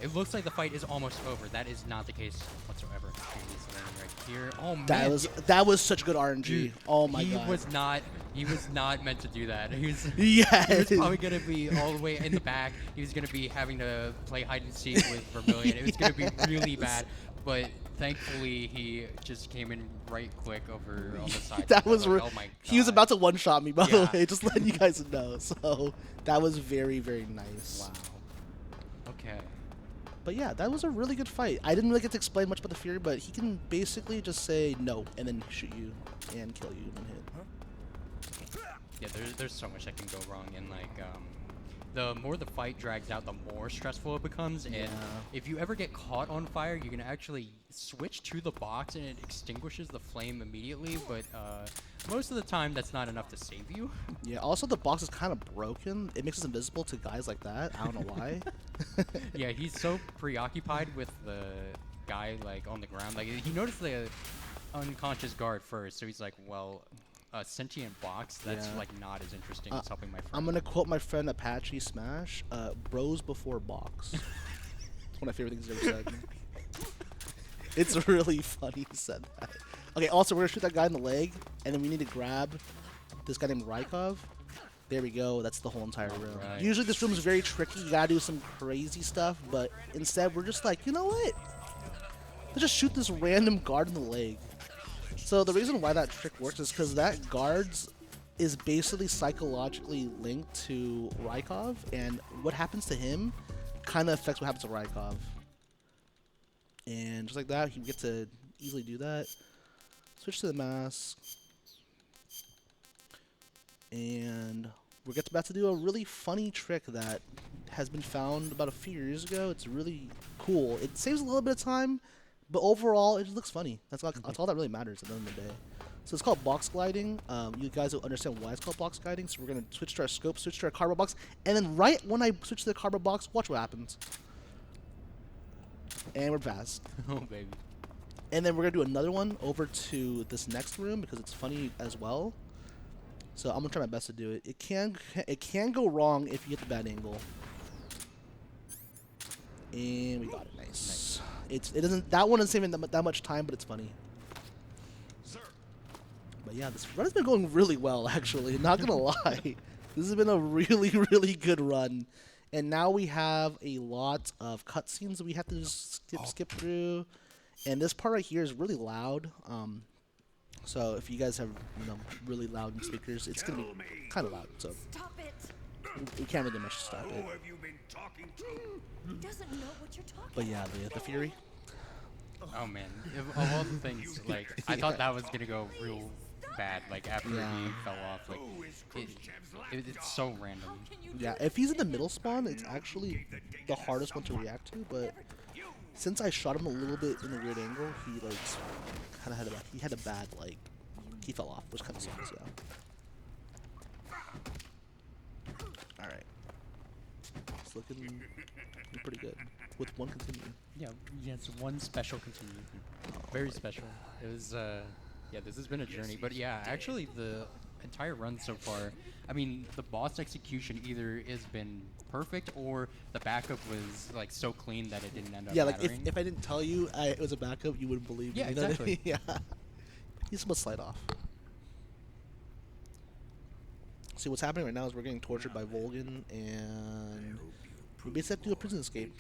it looks like the fight is almost over. That is not the case whatsoever. He's landing right here. Oh man, That was such good RNG. dude, Oh my god. He was not meant to do that. He was Yeah. he was probably gonna be all the way in the back. He was gonna be having to play hide and seek with Vermillion. It was gonna be really bad, but thankfully he just came in right quick over on the side. That was oh my god. He was about to one-shot me, by the Yeah. way, just letting you guys know. So that was very, very nice. Wow. Okay. But yeah, that was a really good fight. I didn't really get to explain much about the Fury, but he can basically just say no and then shoot you and kill you in one hit. Yeah, there's so much that can go wrong, and like the more the fight drags out, the more stressful it becomes. And Yeah. if you ever get caught on fire, you can actually switch to the box, and it extinguishes the flame immediately. But most of the time, that's not enough to save you. Yeah, also the box is kind of broken. It makes us invisible to guys like that. I don't know why. Yeah, he's so preoccupied with the guy like on the ground. Like he noticed the unconscious guard first, so he's like, well. A sentient box, that's Yeah. like not as interesting as helping my friend. I'm gonna quote my friend Apache Smash, bros before box. It's one of my favorite things he's ever said. It's really funny he said that. Okay, also we're gonna shoot that guy in the leg, and then we need to grab this guy named Rykov. There we go, that's the whole entire room. Right. Usually this room is very tricky, you gotta do some crazy stuff, but instead we're just like, you know what? Let's just shoot this random guard in the leg. So the reason why that trick works is because that guards is basically psychologically linked to Rykov, and what happens to him kind of affects what happens to Rykov. And just like that, you get to easily do that. Switch to the mask. And we're about to do a really funny trick that has been found about a few years ago. It's really cool. It saves a little bit of time, but overall, it just looks funny. That's all that really matters at the end of the day. So it's called box gliding. You guys will understand why it's called box gliding. So we're going to switch to our scope, switch to our cardboard box, and then right when I switch to the cardboard box, watch what happens. And we're fast. Oh baby. And then we're going to do another one over to this next room because it's funny as well. So I'm going to try my best to do it. It can go wrong if you get the bad angle. And we got it. Nice. That one doesn't save that much time, but it's funny. But yeah, this run has been going really well, actually. Not gonna lie, this has been a really, really good run. And now we have a lot of cutscenes that we have to just skip through. And this part right here is really loud. So if you guys have really loud speakers, it's gonna be kind of loud. So Stop it! we can't really do much to stop it. have you been talking to? He doesn't know what you're talking But yeah, the Fury. Oh man, of all the things, like I thought that was gonna go real bad. Like after Yeah. he fell off, like it's so random. Yeah, if he's in the middle spawn, it's actually the hardest one to react to. But since I shot him a little bit in a weird angle, he like kind of had a bad like he fell off, which kind of sucks. Yeah. All right. It's looking pretty good with one continue. Yeah, it's one special continue. Very special. It was yeah, this has been a journey, but yeah, actually the entire run so far, I mean, the boss execution either has been perfect or the backup was like so clean that it didn't end up Yeah, like mattering. if I didn't tell you it was a backup, you wouldn't believe me. Yeah, You know what I exactly. mean? Yeah. He's supposed to slide off. See, what's happening right now is we're getting tortured by Volgan, and we basically have to do a prison escape,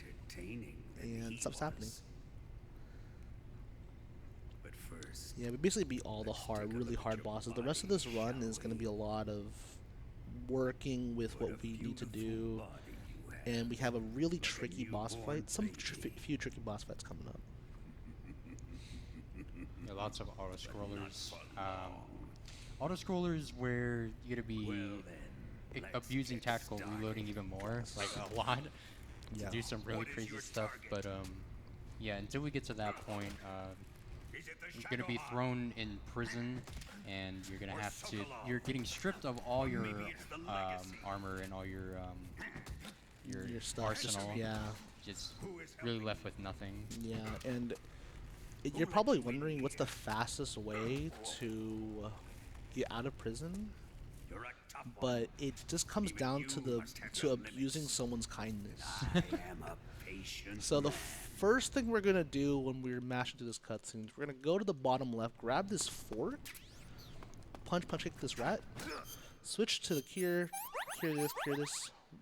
and stuff's happening. But first, Yeah, we basically beat all the really hard bosses. The rest of this run is going to be a lot of working with what we need to do, and we have a really tricky boss fight. Few tricky boss fights coming up. Yeah, lots of auto-scrollers. Auto-scrollers where you're going to be abusing tactical reloading even more, like a lot, Yeah. to do some really crazy stuff. But yeah, until we get to that point, you're going to be thrown in prison, and you're going to have to. You're getting stripped of all your armor and all your Your stuff. arsenal. Yeah. Just really left with nothing. Yeah, and you're probably wondering what's the fastest way to get out of prison. but it just comes down to abusing someone's kindness. So the first thing we're gonna do when we're mashing through this cutscene is we're gonna go to the bottom left, grab this fork, punch, kick this rat, switch to the cure this,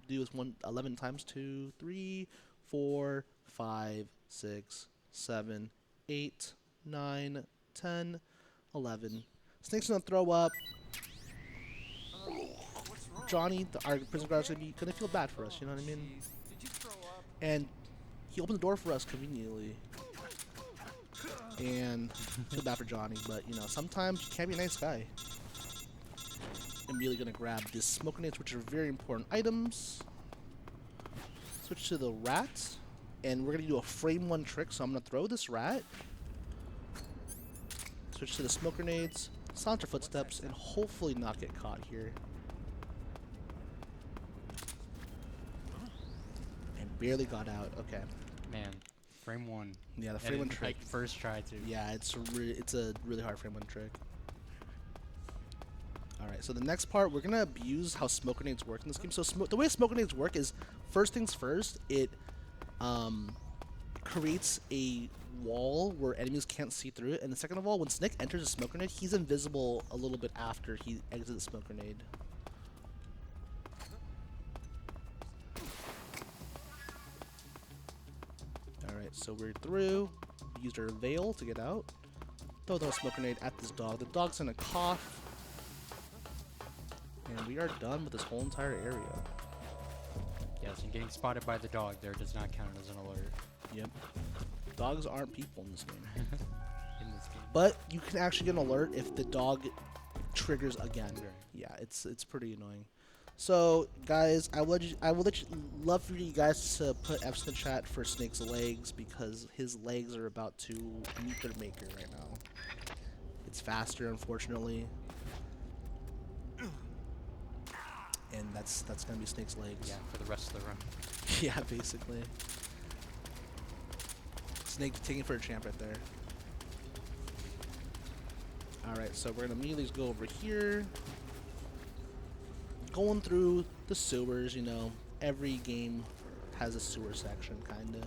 do this 11 times 2, 3, 4, 5, 6, 7, 8, 9, 10, 11. Snake's gonna throw up. Johnny, our prison guard's gonna feel bad for us, you know what I mean? And he opened the door for us conveniently. And feel bad for Johnny, but you know, sometimes you can't be a nice guy. I'm really gonna grab this smoke grenades, which are very important items. Switch to the rat, and we're gonna do a frame 1 trick. So I'm gonna throw this rat, switch to the smoke grenades, silence our footsteps, and hopefully not get caught here. And barely got out. Okay. Man, frame 1. Yeah, the frame 1 trick. Like first try too. Yeah, it's a really hard frame 1 trick. Alright, so the next part, we're gonna abuse how smoke grenades work in this game. So the way smoke grenades work is, first things first, it creates a wall where enemies can't see through it. And second of all, when Snake enters a smoke grenade, he's invisible a little bit after he exits the smoke grenade. Alright, so we're through. We used our veil to get out. Throw the smoke grenade at this dog. The dog's gonna cough. And we are done with this whole entire area. Yes, and getting spotted by the dog there does not count as an alert. Yep. Dogs aren't people in this game. In this game. But you can actually get an alert if the dog triggers again. Yeah, it's pretty annoying. So, guys, I would love for you guys to put F's in the chat for Snake's legs, because his legs are about to meet their maker right now. It's faster, unfortunately. And that's gonna be Snake's legs. Yeah, for the rest of the run. Yeah, basically. Snake taking for a champ right there. Alright, so we're gonna immediately go over here. Going through the sewers, you know. Every game has a sewer section, kinda.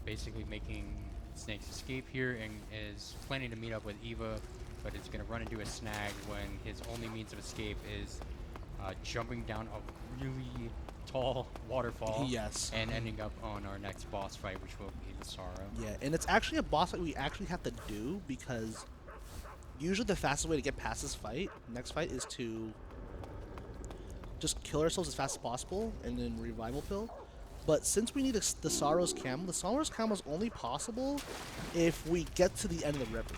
Basically making Snake's escape here, and is planning to meet up with Eva, but is going to run into a snag when his only means of escape is jumping down a really tall waterfall. Yes. And ending up on our next boss fight, which will be the Sorrow. Yeah, and it's actually a boss fight we actually have to do, because usually the fastest way to get past this fight, next fight, is to just kill ourselves as fast as possible and then revival pill. But since we need the Sorrow's camo is only possible if we get to the end of the river.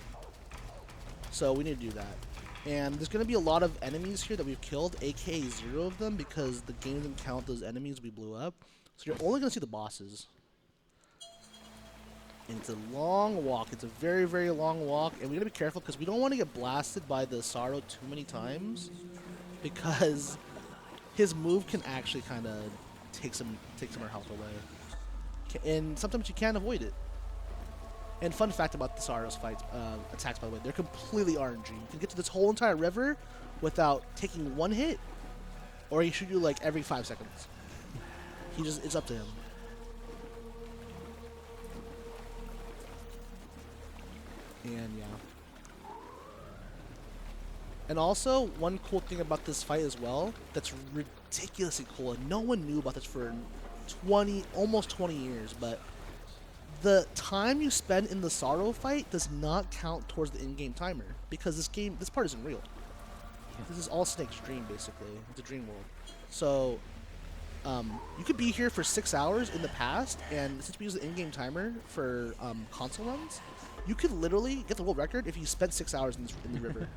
So we need to do that. And there's going to be a lot of enemies here that we've killed, aka 0 of them, because the game didn't count those enemies we blew up. So you're only going to see the bosses. And it's a long walk. It's a very, very long walk. And we got to be careful because we don't want to get blasted by the Sorrow too many times, because his move can actually kind of take some of our health away. And sometimes you can't avoid it. And fun fact about the Sorrow's fights, attacks, by the way, they're completely RNG. You can get to this whole entire river without taking 1 hit, or he shoot you like every 5 seconds. It's up to him. And yeah. And also, one cool thing about this fight as well, that's ridiculously cool, and no one knew about this for almost 20 years, but the time you spend in the Sorrow fight does not count towards the in-game timer, because this part isn't real. This is all Snake's dream, basically. It's a dream world. So, you could be here for 6 hours in the past, and since we use the in-game timer for console runs, you could literally get the world record if you spent 6 hours in the river.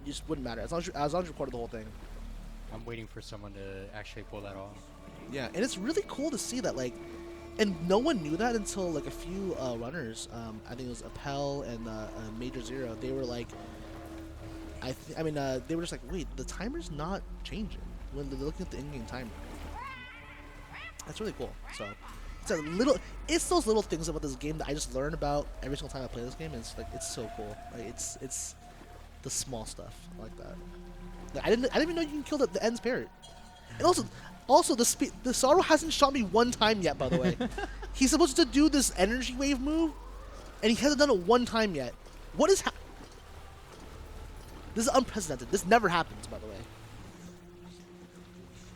It just wouldn't matter, as long as you recorded the whole thing. I'm waiting for someone to actually pull that off. Yeah, and it's really cool to see that, like, and no one knew that until like a few runners. I think it was Appel and Major Zero. They were like, they were just like, wait, the timer's not changing when they're looking at the in-game timer. That's really cool. So it's those little things about this game that I just learn about every single time I play this game. And it's like, it's so cool. Like it's the small stuff like that. Like, I didn't even know you can kill the end's parrot. And also the Sorrow hasn't shot me one time yet. By the way, he's supposed to do this energy wave move, and he hasn't done it one time yet. What is this is unprecedented. This never happens, by the way.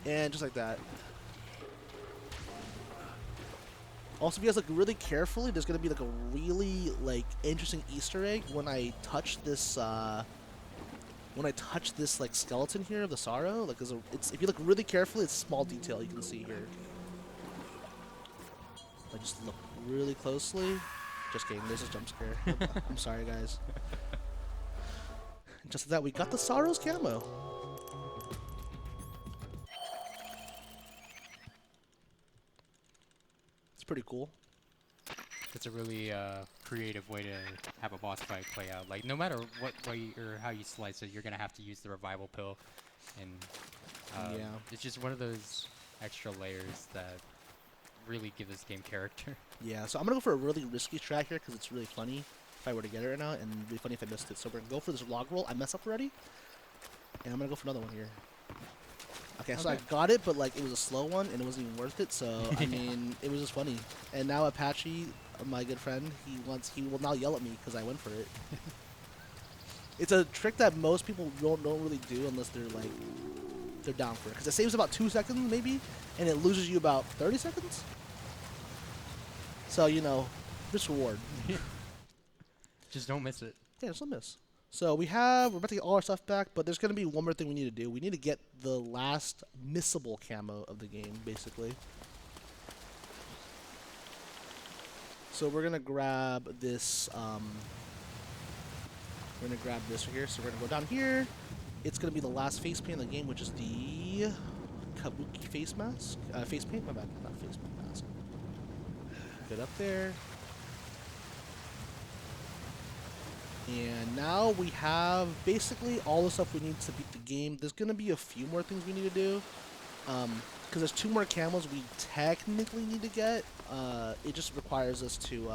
And just like that. Also, if you guys look really carefully, there's gonna be like a really like interesting Easter egg when I touch this. When I touch this like skeleton here of the Sorrow, like it's if you look really carefully, it's a small detail you can see here. I just look really closely. Just kidding. There's a jump scare. I'm sorry, guys. Just like that, we got the Sorrow's camo. It's pretty cool. It's a really creative way to have a boss fight play out. Like, no matter what way or how you slice it, you're gonna have to use the revival pill, and Yeah. it's just one of those extra layers that really give this game character. Yeah, so I'm gonna go for a really risky strat here because it's really funny if I were to get it right now, and it'd be funny if I missed it. So we're gonna go for this log roll. I messed up already, and I'm gonna go for another one here. Okay, so I got it, but like it was a slow one, and it wasn't even worth it. So I mean, it was just funny. And now Apache, my good friend, he will now yell at me because I went for it. It's a trick that most people don't really do unless they're down for it, because it saves about 2 seconds maybe, and it loses you about 30 seconds. So you know, risk reward. Just don't miss it. Yeah, just don't miss. So we're about to get all our stuff back, but there's gonna be one more thing we need to do. We need to get the last missable camo of the game, basically. So we're gonna grab this. We're gonna grab this right here. So we're gonna go down here. It's gonna be the last face paint in the game, which is the Kabuki face mask. Face paint. My bad, not face paint mask. Get up there. And now we have basically all the stuff we need to beat the game. There's going to be a few more things we need to do. Because there's 2 more camos we technically need to get. It just requires us to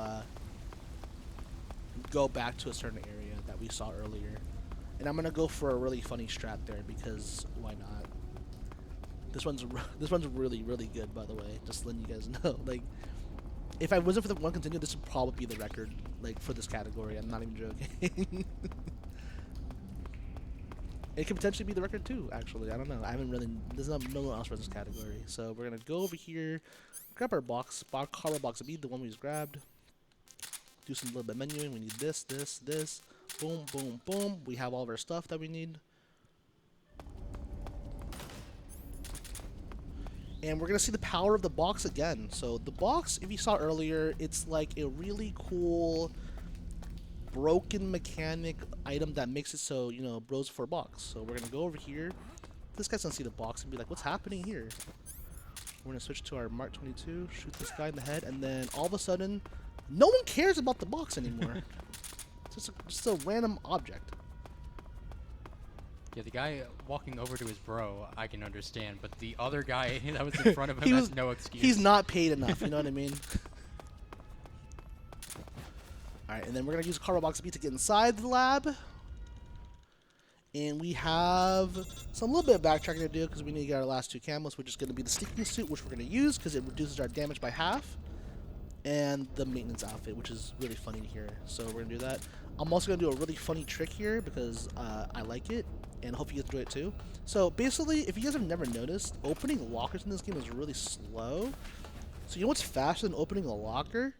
go back to a certain area that we saw earlier. And I'm going to go for a really funny strat there because why not? This one's really, really good, by the way. Just letting you guys know. Like, if I wasn't for the one continue, this would probably be the record, like, for this category. I'm not even joking. It could potentially be the record too, actually. I don't know. I haven't really. There's no one else for this category. So we're gonna go over here, grab our cardboard box of bead, the one we just grabbed. Do some little bit of menuing. We need this, this, this. Boom, boom, boom. We have all of our stuff that we need. And we're going to see the power of the box again. So the box, if you saw earlier, it's like a really cool broken mechanic item that makes it so, you know, bros for a box. So we're going to go over here. This guy's going to see the box and be like, what's happening here? We're going to switch to our Mark 22, shoot this guy in the head, and then all of a sudden, no one cares about the box anymore. It's just a random object. Yeah, the guy walking over to his bro, I can understand, but the other guy that was in front of him has no excuse. He's not paid enough, you know what I mean? Alright, and then we're going to use a cardboard box beat to get inside the lab. And we have some little bit of backtracking to do because we need to get our last 2 camos, which is going to be the sneaking suit, which we're going to use because it reduces our damage by half. And the maintenance outfit, which is really funny to hear. So we're going to do that. I'm also going to do a really funny trick here because I like it. And I hope you guys enjoy it too. So basically, if you guys have never noticed, opening lockers in this game is really slow. So you know what's faster than opening a locker?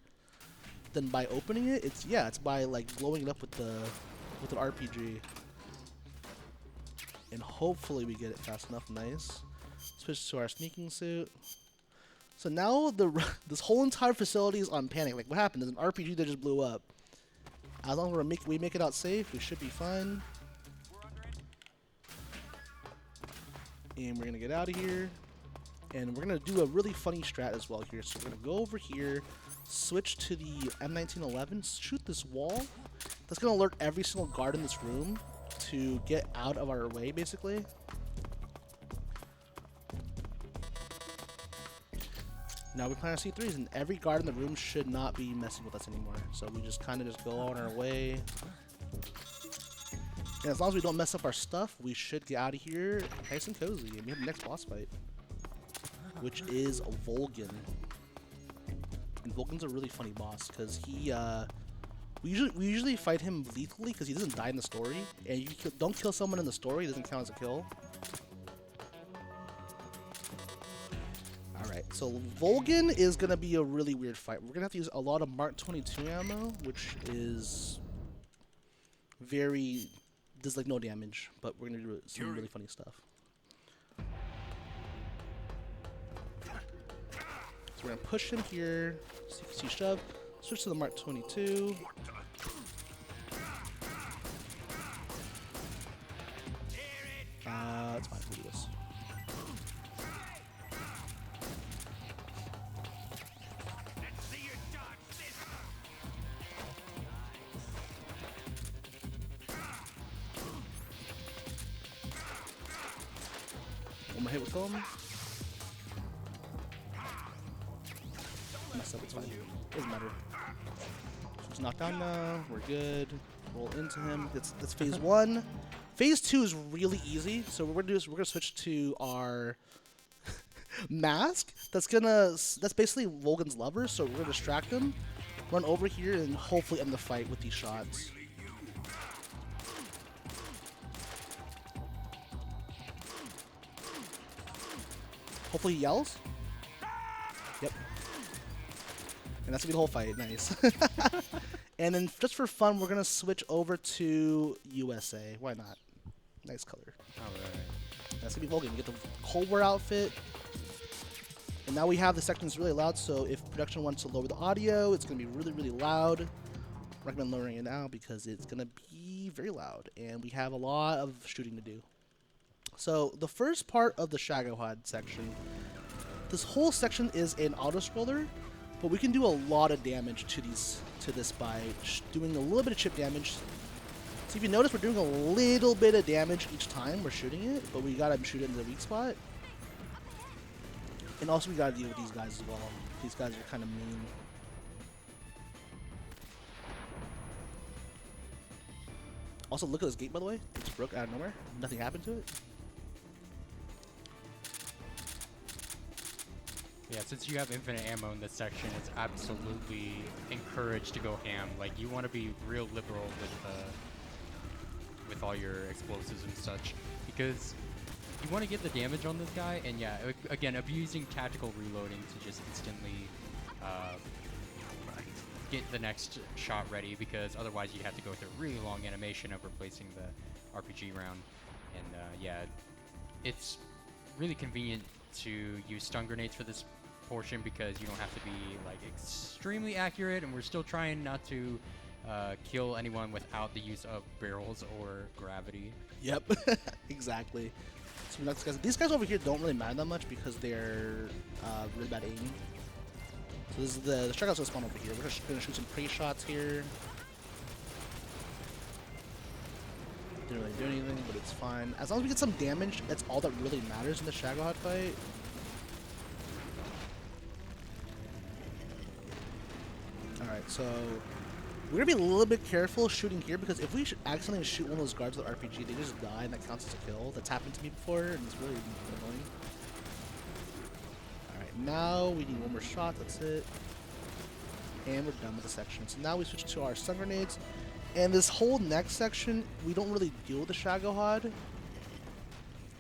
Than by opening it? It's by like blowing it up with an RPG. And hopefully we get it fast enough. Nice. Switch to our sneaking suit. So now this whole entire facility is on panic. Like, what happened? There's an RPG that just blew up. As long as we make it out safe, we should be fine. And we're gonna get out of here. And we're gonna do a really funny strat as well here. So we're gonna go over here, switch to the M1911, shoot this wall. That's gonna alert every single guard in this room to get out of our way, basically. Now we plant our C3s, and every guard in the room should not be messing with us anymore. So we just kind of just go on our way. And as long as we don't mess up our stuff, we should get out of here nice and cozy. And we have the next boss fight, which is Volgan. And Volgan's a really funny boss because he, we usually fight him lethally because he doesn't die in the story. And you don't kill someone in the story, it doesn't count as a kill. Alright, so Volgan is going to be a really weird fight. We're going to have to use a lot of Mark 22 ammo, which is very... does like no damage, but we're going to do some really funny stuff. So we're going to push him here, CQC shove, switch to the Mark 22. It's fine, we'll do this. One more hit with him. Mess up, it's fine. Doesn't matter. He's knocked down now. We're good. Roll into him. That's phase 1. Phase 2 is really easy. So what we're gonna do is we're gonna switch to our mask. That's basically Volgan's lover. So we're gonna distract him, run over here, and hopefully end the fight with these shots. Hopefully he yells. Yep. And that's gonna be the whole fight. Nice. And then just for fun, we're gonna switch over to USA. Why not? Nice color. Alright. That's gonna be Volgan. You get the Cold War outfit. And now we have the sections really loud, so if production wants to lower the audio, it's gonna be really, really loud. I recommend lowering it now because it's gonna be very loud. And we have a lot of shooting to do. So the first part of the Shagohod section, this whole section is an auto-scroller, but we can do a lot of damage to this by doing a little bit of chip damage. So if you notice, we're doing a little bit of damage each time we're shooting it, but we gotta shoot it in the weak spot. And also we gotta deal with these guys as well. These guys are kind of mean. Also, look at this gate, by the way. It's broke out of nowhere. Nothing happened to it. Yeah, since you have infinite ammo in this section, it's absolutely encouraged to go ham. Like, you want to be real liberal with all your explosives and such, because you want to get the damage on this guy, and yeah, again, abusing tactical reloading to just instantly get the next shot ready, because otherwise you have to go through a really long animation of replacing the RPG round. And yeah, it's really convenient to use stun grenades for this portion because you don't have to be like extremely accurate, and we're still trying not to kill anyone without the use of barrels or gravity. Yep, exactly. So these guys over here don't really matter that much because they're really bad aiming. So this is the strikeouts will spawn over here. We're just gonna shoot some pre-shots here. Didn't really do anything, but it's fine. As long as we get some damage, that's all that really matters in the Shagohod fight. Alright, so we're gonna be a little bit careful shooting here because if we accidentally shoot one of those guards with RPG, they just die and that counts as a kill. That's happened to me before and it's really annoying. Alright, now we need one more shot, that's it. And we're done with the section. So now we switch to our stun grenades. And this whole next section, we don't really deal with the Shagohod.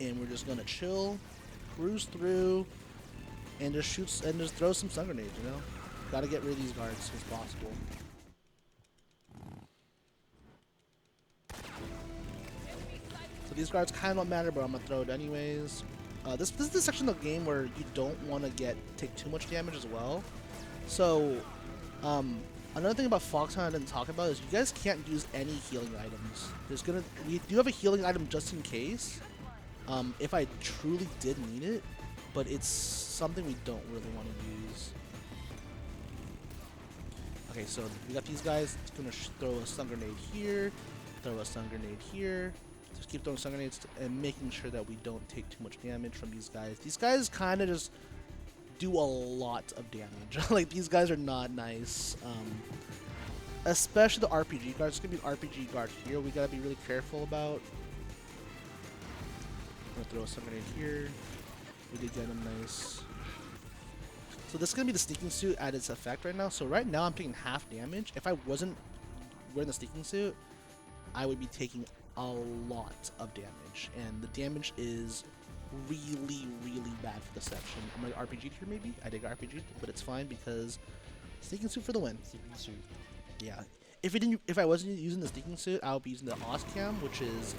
And we're just gonna chill, cruise through, and just shoot and just throw some stun grenades, you know? Gotta get rid of these guards as soon as possible. So these guards kind of don't matter, but I'm gonna throw it anyways. This is the section of the game where you don't want to take too much damage as well. So, another thing about Fox Hunt I didn't talk about is you guys can't use any healing items. We do have a healing item just in case, if I truly did need it, but it's something we don't really want to use. Okay, so we got these guys. It's gonna throw a stun grenade here, throw a stun grenade here. Just keep throwing stun grenades and making sure that we don't take too much damage from these guys. These guys kind of just do a lot of damage. Like, these guys are not nice. especially the RPG guard. It's gonna be an RPG guard here. We gotta be really careful about. I'm gonna throw some in here. We did get him nice. So this is gonna be the sneaking suit at its effect right now. So right now I'm taking half damage. If I wasn't wearing the sneaking suit, I would be taking a lot of damage, and the damage is really, really bad for this section. I'm gonna RPG here maybe. I did RPG, but it's fine because sneaking suit for the win. Sneaking suit. Yeah. If I wasn't using the sneaking suit, I would be using the Cam, which is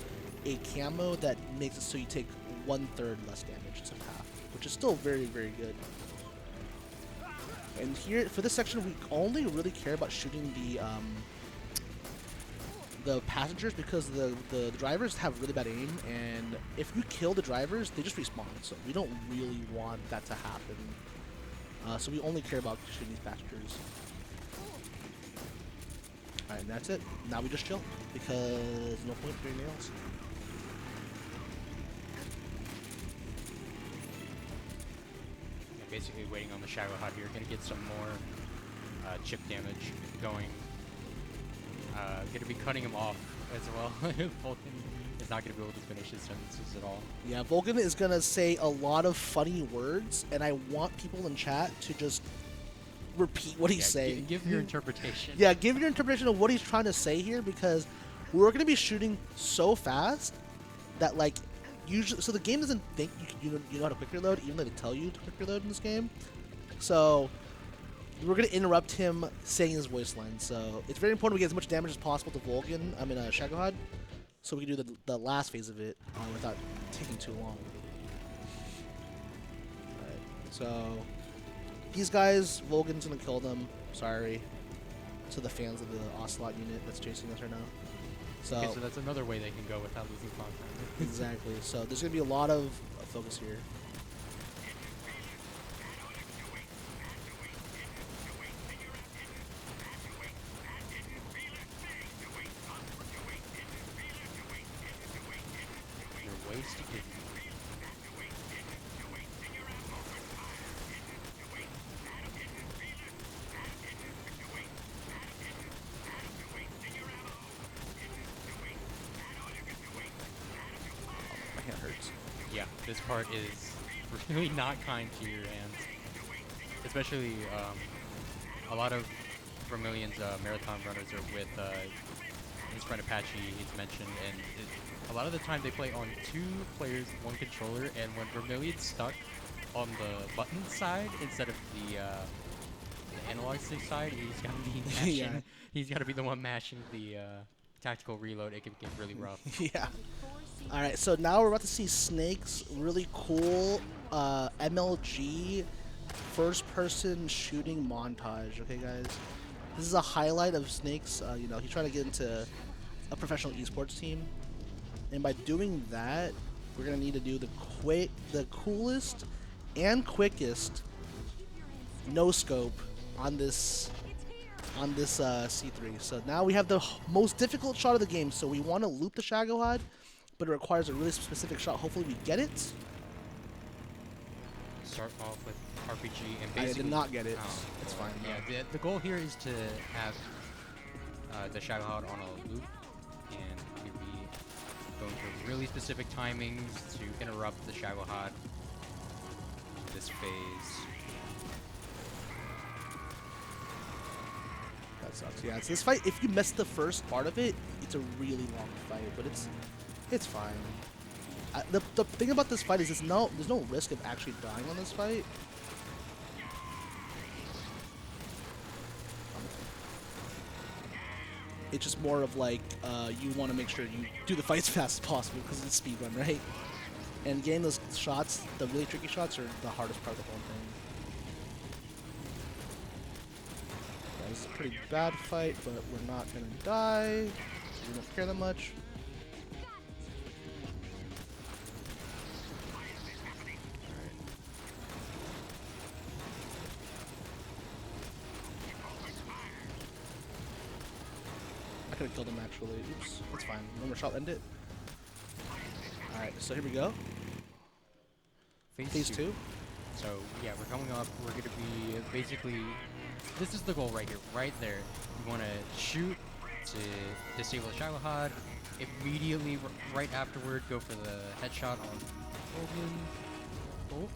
a camo that makes it so you take 1/3 less damage instead of half, which is still very, very good. And here for this section, we only really care about shooting the passengers because the drivers have really bad aim, and if you kill the drivers, they just respawn. So we don't really want that to happen. So we only care about shooting these passengers. Alright, and that's it. Now we just chill because no point doing anything else. Yeah, basically waiting on the Shadow Hot here. Gonna get some more chip damage going. Gonna be cutting him off as well. Vulcan is not gonna be able to finish his sentences at all. Yeah, Vulcan is gonna say a lot of funny words, and I want people in chat to just repeat what he's saying. Give your interpretation. Yeah, give your interpretation of what he's trying to say here, because we're gonna be shooting so fast that like usually, so the game doesn't think you know how to quick reload, even though they tell you to quick reload in this game. So we're gonna interrupt him saying his voice line. So it's very important we get as much damage as possible to Vulcan. I mean, Shagohod, so we can do the last phase of it without taking too long. Alright, so these guys, Vulcan's gonna kill them. Sorry to the fans of the Ocelot unit that's chasing us right now. So, Okay, so that's another way they can go without losing content. exactly. So there's gonna be a lot of focus here. You're wasting it. My hand hurts. Yeah, this part is really not kind to your hands. Especially, a lot of Vermillion's marathon runners are with his friend Apache, he's mentioned, and a lot of the time they play on 2 players, 1 controller, and when Vermillion's stuck on the button side instead of the analog stick side, he's gotta be mashing. Yeah. He's gotta be the one mashing the tactical reload. It can get really rough. Yeah. Alright, so now we're about to see Snake's really cool MLG first-person shooting montage. Okay, guys? This is a highlight of Snake's, you know, he's trying to get into a professional esports team. And by doing that, we're going to need to do the coolest and quickest no-scope on this C3. So now we have the most difficult shot of the game. So we want to loop the Shagohod, but it requires a really specific shot. Hopefully we get it. Start off with RPG and I basically... did not get it. Oh. It's fine. Yeah, the goal here is to have the Shadowhawk on a loop, and we'd be going for really specific timings to interrupt the Shadowhawk this phase. That sucks. Yeah, it's this fight. If you miss the first part of it, it's a really long fight, but it's fine. The thing about this fight is there's no risk of actually dying on this fight. It's just more of like you want to make sure you do the fight as fast as possible because it's speedrun, right? And getting those shots, the really tricky shots, are the hardest part of the whole thing. Yeah, this is a pretty bad fight, but we're not gonna die. We don't care that much. I could have killed him actually. Oops, that's fine. One more shot, end it. Alright, so here we go. Phase 2. So yeah, we're coming up. We're gonna be basically. This is the goal right here, right there. You want to shoot to disable the Shilahad. Immediately, right afterward, go for the headshot on Goblin. Oh,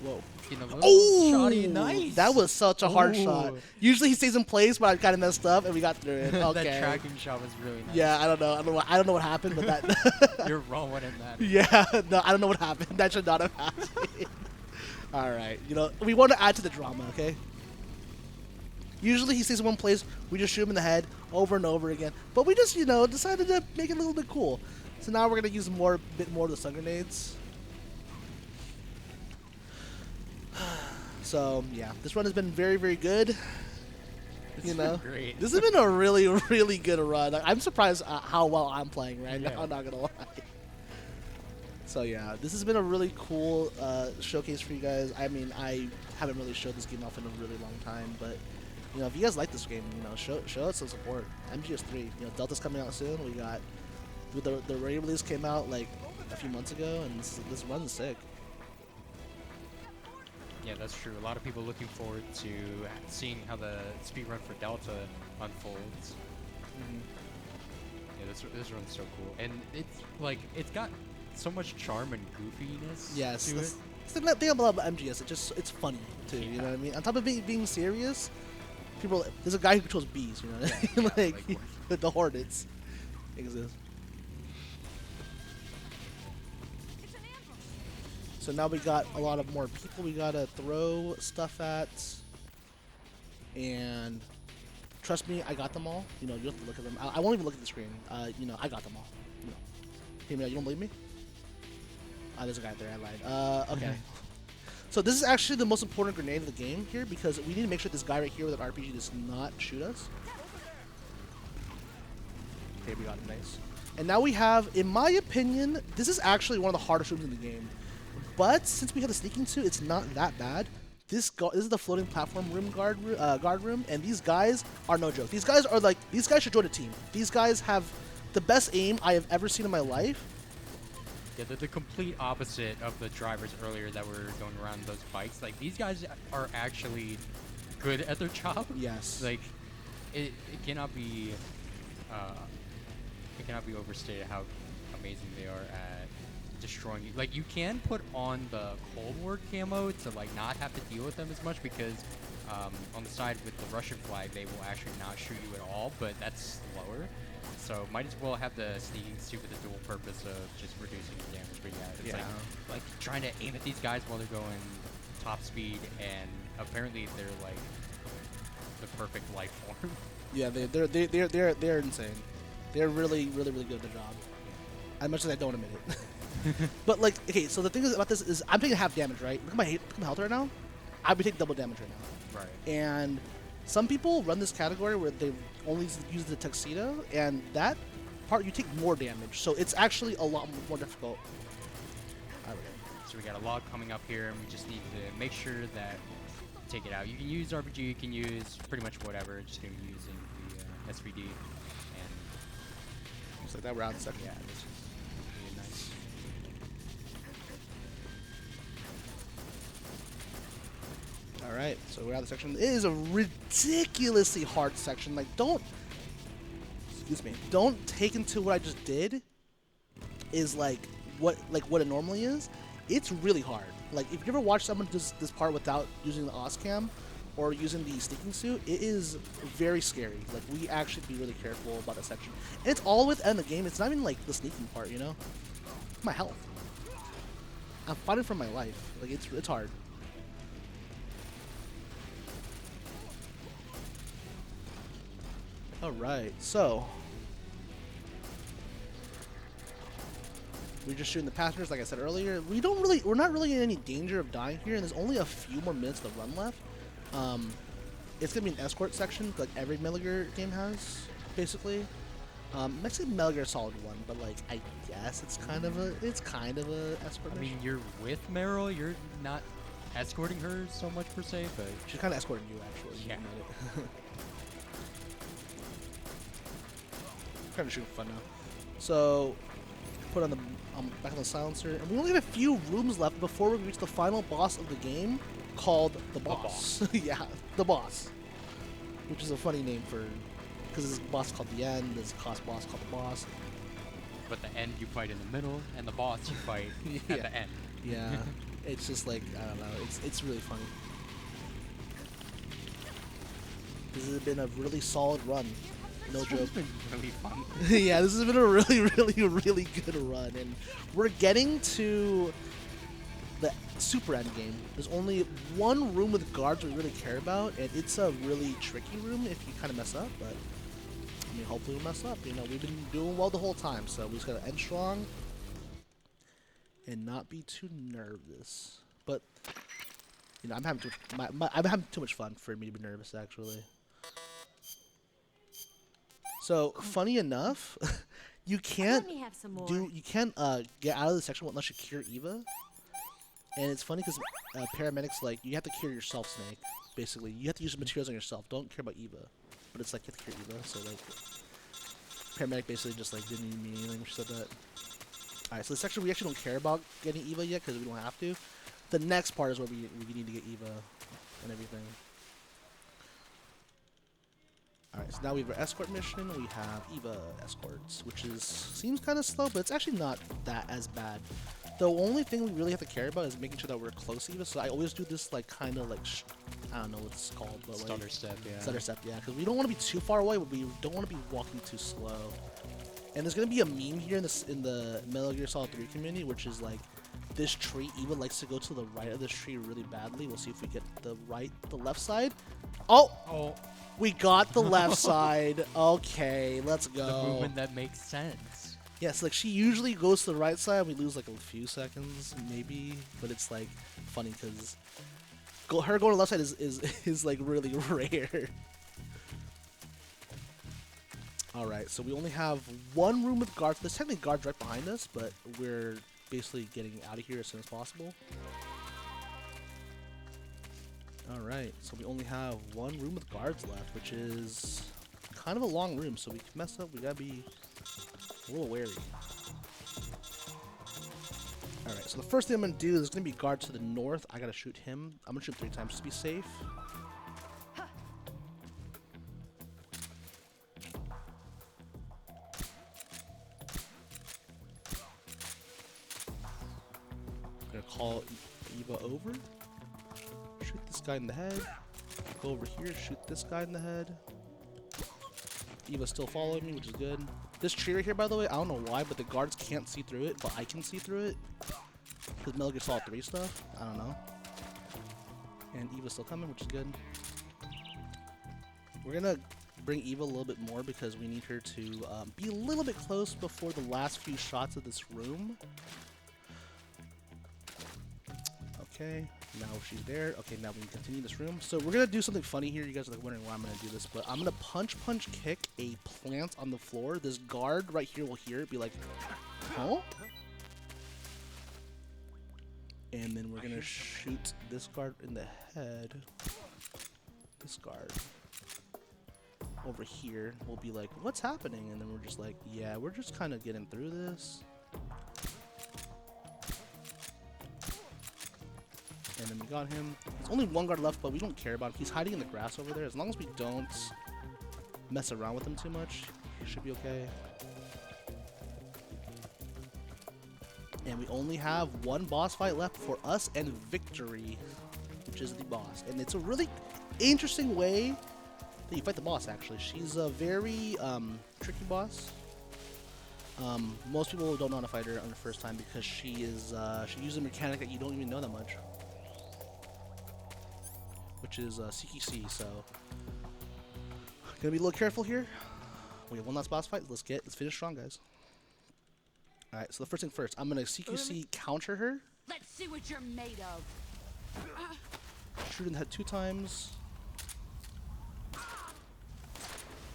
Whoa. getting a little Oh, shoddy. Nice. That was such a hard shot. Ooh. Usually he stays in place, but I kind of messed up and we got through it. Okay. That tracking shot was really nice. Yeah, I don't know. I don't know what happened, but that. You're rolling in that. Yeah, no, I don't know what happened. That should not have happened. All right, you know, we want to add to the drama, okay? Usually he stays in one place, we just shoot him in the head over and over again. But we just, you know, decided to make it a little bit cool. So now we're gonna use a bit more of the stun grenades. So yeah, this run has been very, very good. You know, Great. this has been a really, really good run. I'm surprised how well I'm playing right now. I'm not gonna lie. So yeah, this has been a really cool showcase for you guys. I mean, I haven't really showed this game off in a really long time, but you know, if you guys like this game, you know, show us some support. MGS3, you know, Delta's coming out soon. We got the raid release came out like a few months ago, and this run's sick. Yeah, that's true. A lot of people looking forward to seeing how the speedrun for Delta unfolds. Yeah, this run's so cool, and it's got so much charm and goofiness. Yes, to it. it's the thing about MGS. It's funny too. You know what I mean? On top of being serious, people there's a guy who controls bees. You know, what I mean? like the Hornets exist. So now we got a lot of more people we gotta throw stuff at, and trust me, I got them all. You know, you have to look at them. I won't even look at the screen. You know, I got them all. You know. Hear me out, you don't believe me? There's a guy there. I lied. Okay. So this is actually the most important grenade of the game here because we need to make sure this guy right here with an RPG does not shoot us. Okay, we got him. Nice. And now we have, in my opinion, this is actually one of the hardest rooms in the game. But since we have the sneaking suit, it's not that bad. This is the floating platform room guard room, and these guys are no joke. These guys should join a team. These guys have the best aim I have ever seen in my life. Yeah, they're the complete opposite of the drivers earlier that were going around those bikes. Like, these guys are actually good at their job. Yes. Like, it cannot be overstated how amazing they are at destroying you. Like, you can put on the Cold War camo to like not have to deal with them as much because on the side with the Russian flag they will actually not shoot you at all, but that's slower. So might as well have the sneaking suit with the dual purpose of just reducing the damage. But yeah, it's like trying to aim at these guys while they're going top speed, and apparently they're like the perfect life form. Yeah, they're insane. They're really good at their job. As much as I don't admit it. But like, okay, so the thing is about this is I'm taking half damage, right? Look at my health right now. I'd be taking double damage right now. Right. And some people run this category where they only use the tuxedo, and that part you take more damage. So it's actually a lot more difficult. So we got a log coming up here, and we just need to make sure that take it out. You can use RPG, you can use pretty much whatever. Just gonna be using the SVD, and Looks like that we're out in second. yeah, this is really nice. All right, so we're out of the section. It is a ridiculously hard section. Like, don't take into what I just did is like what it normally is. It's really hard. Like, if you ever watch someone do this part without using the Oscam or using the sneaking suit, it is very scary. Like, we actually be really careful about that section. And it's all within the game. It's not even like the sneaking part, you know? My health. I'm fighting for my life. Like, it's hard. All right, so we're just shooting the passengers, like I said earlier. We're not really in any danger of dying here, and there's only a few more minutes to run left. It's gonna be an escort section, like every Metal Gear game has, basically. Actually, Metal Gear Solid 1, but like I guess it's kind of a escort I mission. mean, you're with Meryl, you're not escorting her so much per se, but She's kind of escorting you, actually. Yeah. Kind of shooting fun now. So, put on the back on the silencer, and we only have a few rooms left before we reach the final boss of the game, called the boss. Yeah, the boss, which is a funny name for, because there's a boss called the end, there's a boss called the boss. But the end you fight in the middle, and the boss you fight Yeah. at the end. Yeah, it's just like, I don't know, it's really funny. This has been a really solid run, no joke. It's been really fun. Yeah, this has been a really, really good run, and we're getting to the super end game. There's only one room with guards we really care about, and it's a really tricky room if you kind of mess up, but I mean, hopefully we'll mess up. You know, we've been doing well the whole time, so we just gotta end strong and not be too nervous. But you know, I'm having I'm having too much fun for me to be nervous, actually. So funny enough, you can't Let me have some more. get out of the section unless you cure Eva. And it's funny because paramedics, like, you have to cure yourself, Snake. Basically, you have to use the materials on yourself. Don't care about Eva. But it's like you have to cure Eva. So like, paramedic basically just like didn't even mean anything when she said that. All right, so this section we actually don't care about getting Eva yet because we don't have to. The next part is where we need to get Eva and everything. Alright, so now we have our escort mission. We have Eva escorts, which seems kind of slow, but it's actually not that as bad. The only thing we really have to care about is making sure that we're close to Eva. So I always do this like kind of like I don't know what it's called, but like Stutter step, yeah. stutter step, yeah, because we don't want to be too far away, but we don't want to be walking too slow. And there's gonna be a meme here in the Metal Gear Solid 3 community, which is like this tree. Eva likes to go to the right of this tree really badly. We'll see if we get the left side. Oh, we got the left side. Okay, let's go. The movement that makes sense. Yes, like she usually goes to the right side. We lose like a few seconds, maybe, but it's like funny because her going to the left side is like really rare. All right, so we only have one room with guards. There's technically guards right behind us, but we're basically getting out of here as soon as possible. Alright, so we only have one room with guards left, which is kind of a long room, so we can mess up. We gotta be a little wary. Alright, so the first thing I'm gonna do is gonna be guard to the north. I gotta shoot him. I'm gonna shoot 3 times to be safe. I'm gonna call Eva over. Shoot this guy in the head. Go over here, shoot this guy in the head. Eva's still following me, which is good. This tree right here, by the way, I don't know why, but the guards can't see through it, but I can see through it. Because Metal Gear Solid 3 stuff. I don't know. And Eva's still coming, which is good. We're gonna bring Eva a little bit more because we need her to be a little bit close before the last few shots of this room. Okay, now she's there. Okay, now we can continue this room. So we're gonna do something funny here. You guys are like wondering why I'm gonna do this, but I'm gonna punch kick a plant on the floor. This guard right here will hear it, be like, huh? And then we're gonna shoot this guard in the head. This guard over here will be like, what's happening? And then we're just like, yeah, we're just kind of getting through this. And then we got him. There's only one guard left, but we don't care about him. He's hiding in the grass over there. As long as we don't mess around with him too much, he should be okay. And we only have one boss fight left for us and victory, which is the boss. And it's a really interesting way that you fight the boss, actually. She's a very tricky boss. Most people don't know how to fight her on the first time because she uses a mechanic that you don't even know that much, which is CQC, so gonna be a little careful here. We have one last boss fight. Let's finish strong, guys. Alright, so the first thing first, I'm gonna CQC counter her. Let's see what you're made of. Shoot in the head 2 times.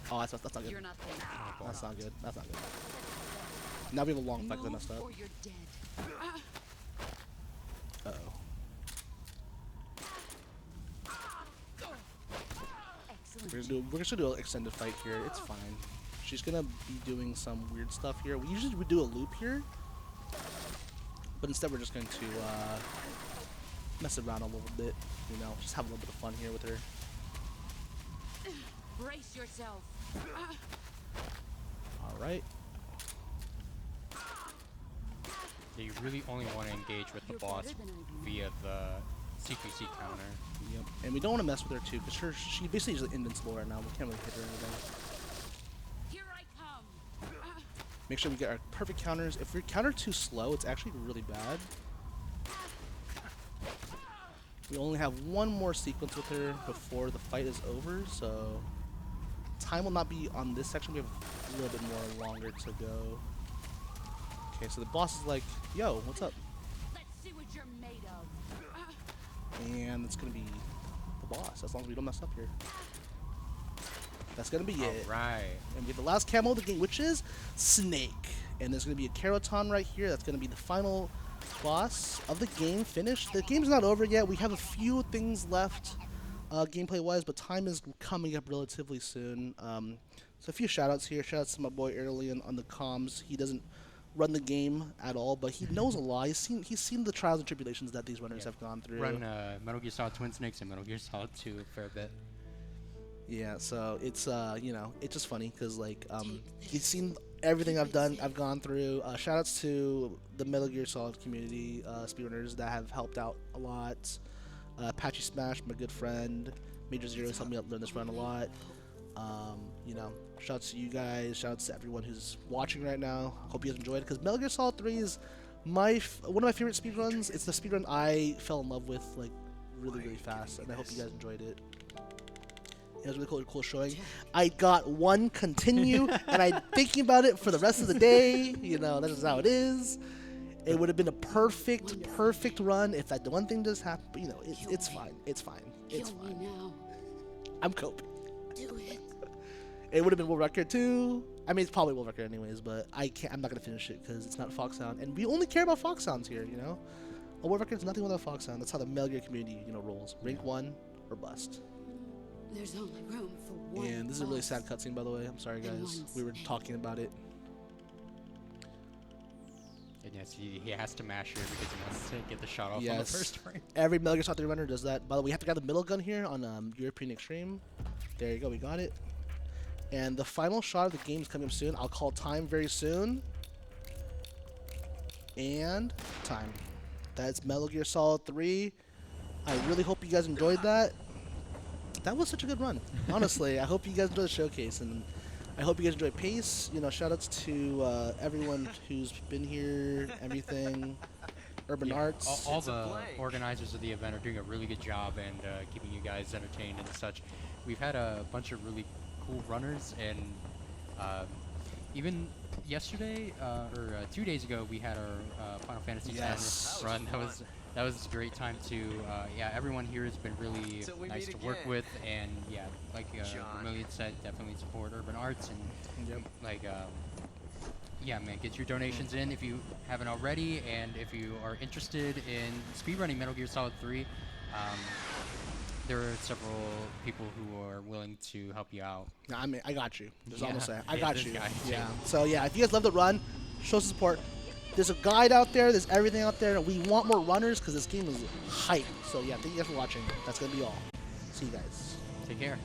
Oh, that's not good. You're not there. That's not good. That's not good. Now we have a long fight that messed up. Or you're dead. Uh-oh. Excellent. We're just gonna do an extended fight here. It's fine. She's gonna be doing some weird stuff here. We usually would do a loop here, but instead we're just going to mess around a little bit, you know, just have a little bit of fun here with her. Brace yourself. All right. So you really only want to engage with the You're boss better than I do. via the CQC counter. Yep. And we don't want to mess with her too, because she basically is invincible right now. We can't really hit her or anything. Here I come. Make sure we get our perfect counters. If we counter too slow, it's actually really bad. We only have one more sequence with her before the fight is over, so time will not be on this section. We have a little bit more longer to go. Okay, so the boss is like, yo, what's up? Let's see what you're made of. And it's going to be the boss, as long as we don't mess up here. That's going to be it. Alright. And we have the last camo of the game, which is Snake. And there's going to be a Keraton right here. That's going to be the final boss of the game finished. The game's not over yet. We have a few things left gameplay-wise, but time is coming up relatively soon. So a few shout-outs here. Shout-outs to my boy Erlian on the comms. He doesn't run the game at all, but he knows a lot. He's seen the trials and tribulations that these runners have gone through. Run Metal Gear Solid Twin Snakes and Metal Gear Solid 2 a fair bit. Yeah, so it's you know, it's just funny because like he's seen everything I've gone through. Shoutouts to the Metal Gear Solid community, speedrunners that have helped out a lot. Patchy Smash, my good friend, Major Zero has helped me out learn this run a lot. You know, shoutouts to you guys, shoutouts to everyone who's watching right now. Hope you guys enjoyed it because Metal Gear Solid 3 is one of my favorite speedruns. It's the speedrun I fell in love with like really fast, and I hope you guys enjoyed it. It was really cool showing. I got one continue, and I'm thinking about it for the rest of the day. You know, that's just how it is. It would have been a perfect run if that one thing does happen. But, you know, it's fine. It's fine. It's Kill me fine. now. I'm coping. Do it. It would have been world record too. I mean, it's probably world record anyways, but I'm not gonna finish it because it's not Fox Sound, and we only care about Fox Sounds here. You know, a world record is nothing without Fox Sound. That's how the Metal Gear community, you know, rolls. Rank 1 or bust. There's only room for one. And this is a really boss. sad cutscene, by the way. I'm sorry, And guys. one We were snake. talking about it. And yes, he has to mash here because he wants to get the shot off on the Yes. first frame. Every Metal Gear Solid 3 runner does that. By the way, we have to grab the middle gun here on European Extreme. There you go, we got it. And the final shot of the game is coming up soon. I'll call time very soon. And time. That's Metal Gear Solid 3. I really hope you guys enjoyed that. That was such a good run. Honestly, I hope you guys enjoyed the showcase, and I hope you guys enjoyed Pace. You know, shoutouts to everyone who's been here, everything. Urban Arts. All It's a the blank. organizers of the event are doing a really good job and keeping you guys entertained and such. We've had a bunch of really cool runners, and even yesterday or 2 days ago, we had our Final Fantasy Yes. X run. That was a great time too. Yeah, everyone here has been really Till we nice meet to work again. with, and yeah, like John. Vermillion said, definitely support Urban Arts and Yep. like. Yeah, man, get your donations in if you haven't already, and if you are interested in speedrunning Metal Gear Solid 3, there are several people who are willing to help you out. Nah, I got you. That's Yeah. all I'm saying. I Yeah, got this you. guy too. Yeah. So yeah, if you guys love the run, show some support. There's a guide out there. There's everything out there. We want more runners because this game is hype. So yeah, thank you guys for watching. That's gonna be all. See you guys. Take care.